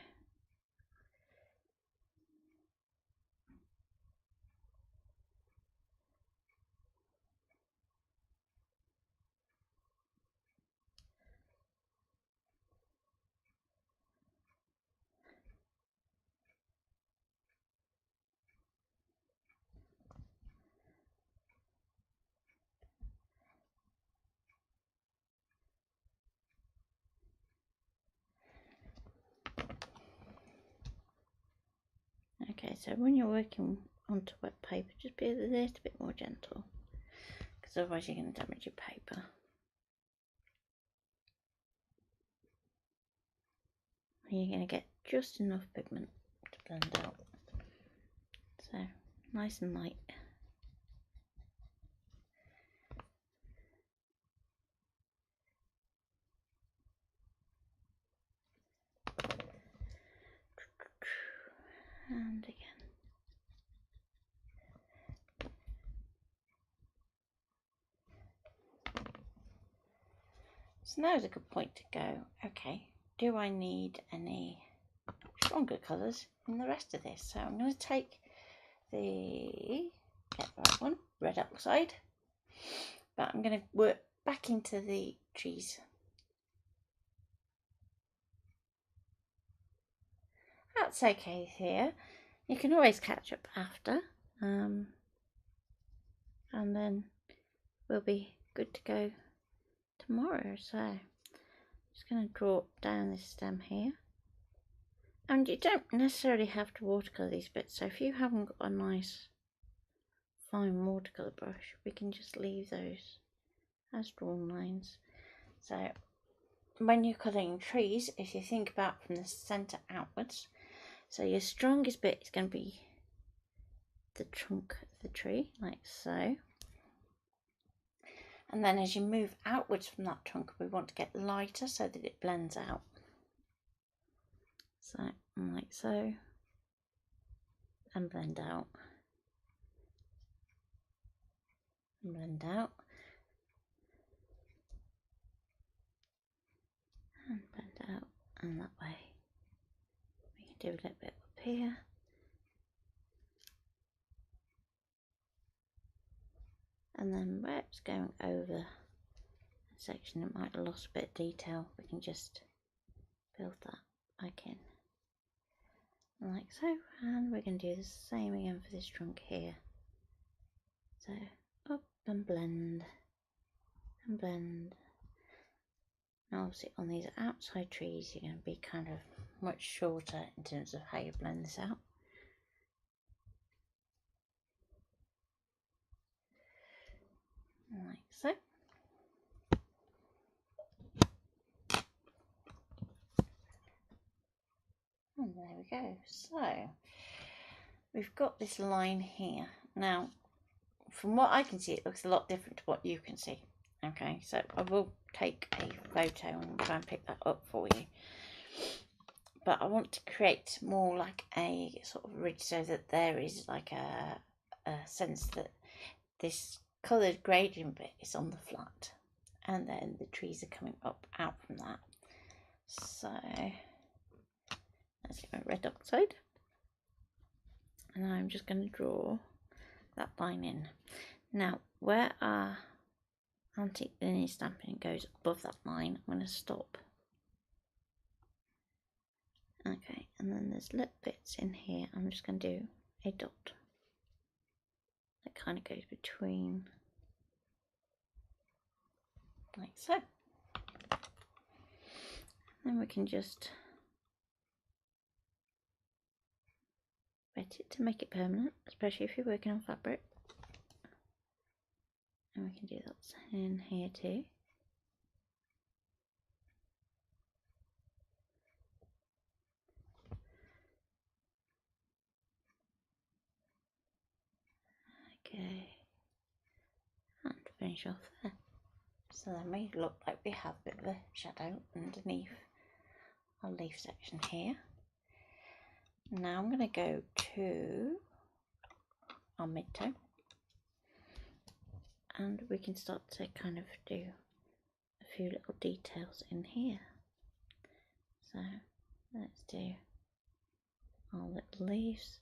Okay, so when you're working onto wet paper, just be a little bit more gentle, because otherwise you're going to damage your paper. And you're going to get just enough pigment to blend out. So, nice and light. And again. So now is a good point to go, okay, do I need any stronger colours in the rest of this? So I'm going to take the, get the right one, red oxide, but I'm going to work back into the trees. That's okay here. You can always catch up after, and then we'll be good to go tomorrow. So I'm just going to draw down this stem here, And you don't necessarily have to watercolour these bits, so if you haven't got a nice fine watercolour brush, we can just leave those as drawn lines. So when you're colouring trees, if you think about from the centre outwards, so your strongest bit is going to be the trunk of the tree, like so. And then as you move outwards from that trunk, we want to get lighter so that it blends out. So, like so, and blend out, and blend out, and blend out, and that way. We can do a little bit up here. And then where it's going over a section that might have lost a bit of detail, we can just build that back in. Like so, and we're going to do the same again for this trunk here. So up and blend, and blend. Now obviously on these outside trees you're going to be kind of much shorter in terms of how you blend this out. Like so. And there we go. So we've got this line here. Now from what I can see, it looks a lot different to what you can see. Okay, so I will take a photo and try and pick that up for you. But I want to create more like a sort of ridge so that there is like a sense that this coloured gradient bit is on the flat. And then the trees are coming up out from that. So let's get my red oxide. And I'm just going to draw that line in. Now, where our antique linear stamping goes above that line, I'm going to stop. Okay, and then there's little bits in here. I'm just going to do a dot that kind of goes between, like so. Then we can just wet it to make it permanent, especially if you're working on fabric. And we can do that in here too. Okay, and finish off there. So then we look like we have a bit of a shadow underneath our leaf section here. Now I'm going to go to our mid-tone, and we can start to kind of do a few little details in here. So let's do our little leaves,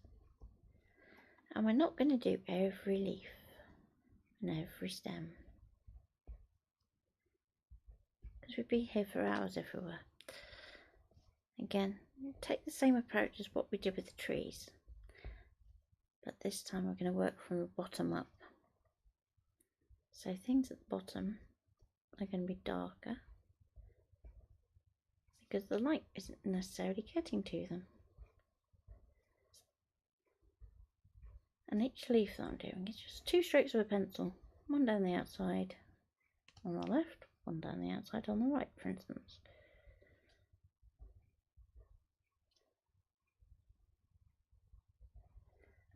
and we're not going to do every leaf and every stem because we'd be here for hours if we were. Again, take the same approach as what we did with the trees, but this time we're going to work from the bottom up. So things at the bottom are going to be darker because the light isn't necessarily getting to them. And each leaf that I'm doing is just 2 strokes of a pencil, one down the outside on the left, one down the outside on the right, for instance.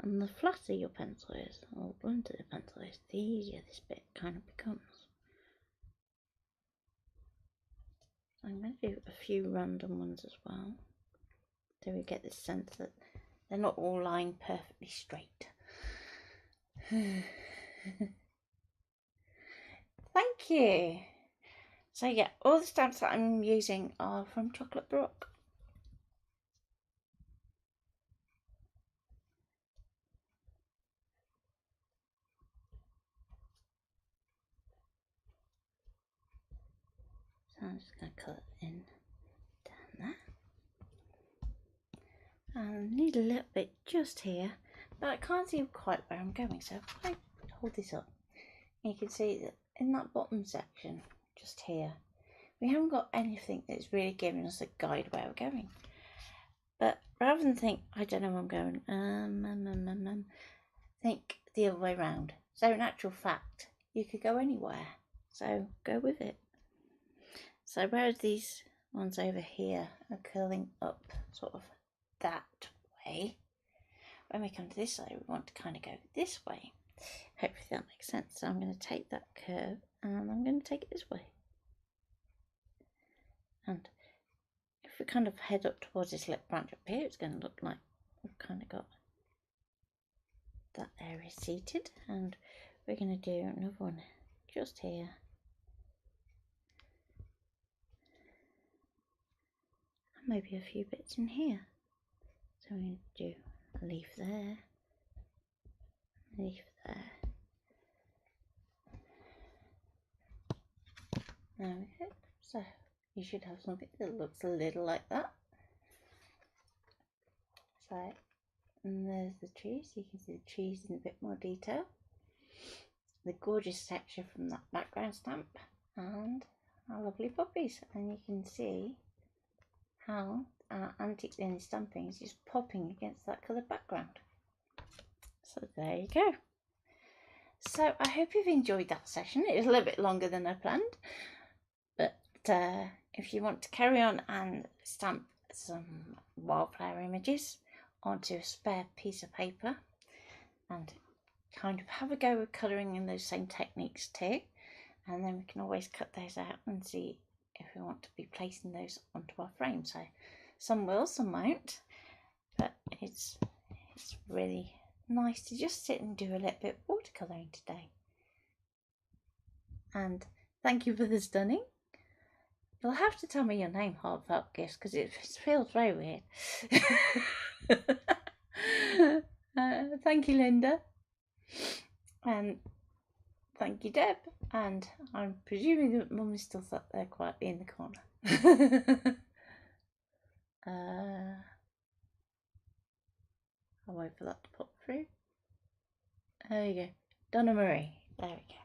And the flatter your pencil is, or the blunter the pencil is, the easier this bit kind of becomes. So I'm going to do a few random ones as well, so we get this sense that they're not all lying perfectly straight. Thank you. So yeah, all the stamps that I'm using are from Chocolate Brook. So I'm just going to colour it in down there. And I need a little bit just here, but I can't see quite where I'm going. So if I hold this up, you can see that in that bottom section, just here, we haven't got anything that's really giving us a guide where we're going. But rather than think, I don't know where I'm going, think the other way around. So in actual fact, you could go anywhere. So go with it. So whereas these ones over here are curling up sort of that way, when we come to this side, we want to kind of go this way. Hopefully that makes sense. So I'm going to take that curve and I'm going to take it this way. And if we kind of head up towards this little branch up here, it's going to look like we've kind of got that area seated. And we're going to do another one just here. And maybe a few bits in here. So we're going to do a leaf there, a leaf there. There we go. So you should have something that looks a little like that. So, and there's the trees. You can see the trees in a bit more detail. The gorgeous texture from that background stamp and our lovely puppies. And you can see how our antique linen stamping is just popping against that coloured background. So there you go. So I hope you've enjoyed that session. It was a little bit longer than I planned. But if you want to carry on and stamp some wildflower images onto a spare piece of paper and kind of have a go with colouring in those same techniques too, and then we can always cut those out and see if we want to be placing those onto our frame. So some will, some won't, but it's really nice to just sit and do a little bit of watercolouring today. And thank you for the stunning. You'll have to tell me your name, Heartfelt Gifts, because it feels very weird. Thank you, Linda. And thank you, Deb. And I'm presuming that Mum is still sat there quietly in the corner. I'll wait for that to pop through. There you go. Donna Marie. There we go.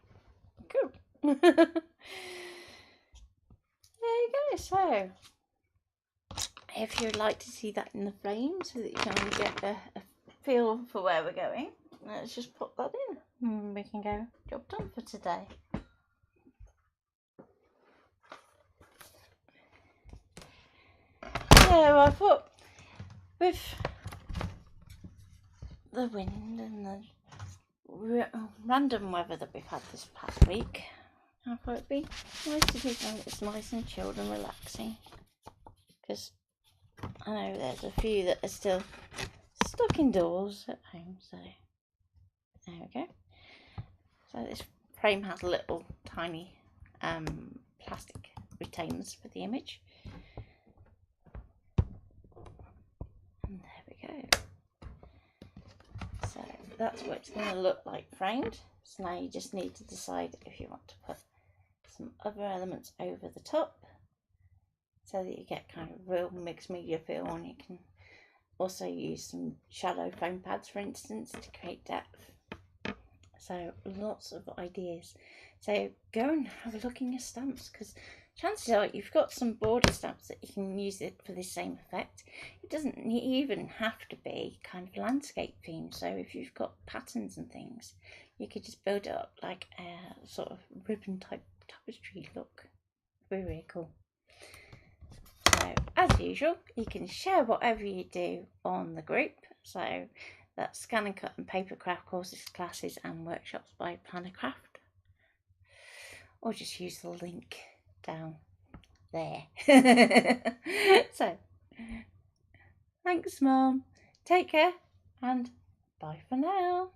Cool. There you go. So, if you'd like to see that in the frame so that you can get a feel for where we're going, let's just pop that in and we can go job done for today. So I thought with the wind and the random weather that we've had this past week, I thought it'd be nice to do something that's nice and chilled and relaxing, because I know there's a few that are still stuck indoors at home. So there we go. So this frame has little tiny plastic retainers for the image, and there we go. So that's what it's going to look like framed. So now you just need to decide if you want to put some other elements over the top so that you get kind of real mixed media feel, and you can also use some shadow foam pads, for instance, to create depth. So lots of ideas. So go and have a look in your stamps, because chances are you've got some border stamps that you can use it for the same effect. It doesn't even have to be kind of landscape themed. So if you've got patterns and things, you could just build it up like a sort of ribbon type tapestry look. Very, very cool. So as usual, you can share whatever you do on the group. So that's ScanNCut and paper craft courses, classes and workshops by Planner Craft, or just use the link down there. So thanks, Mum. Take care and bye for now.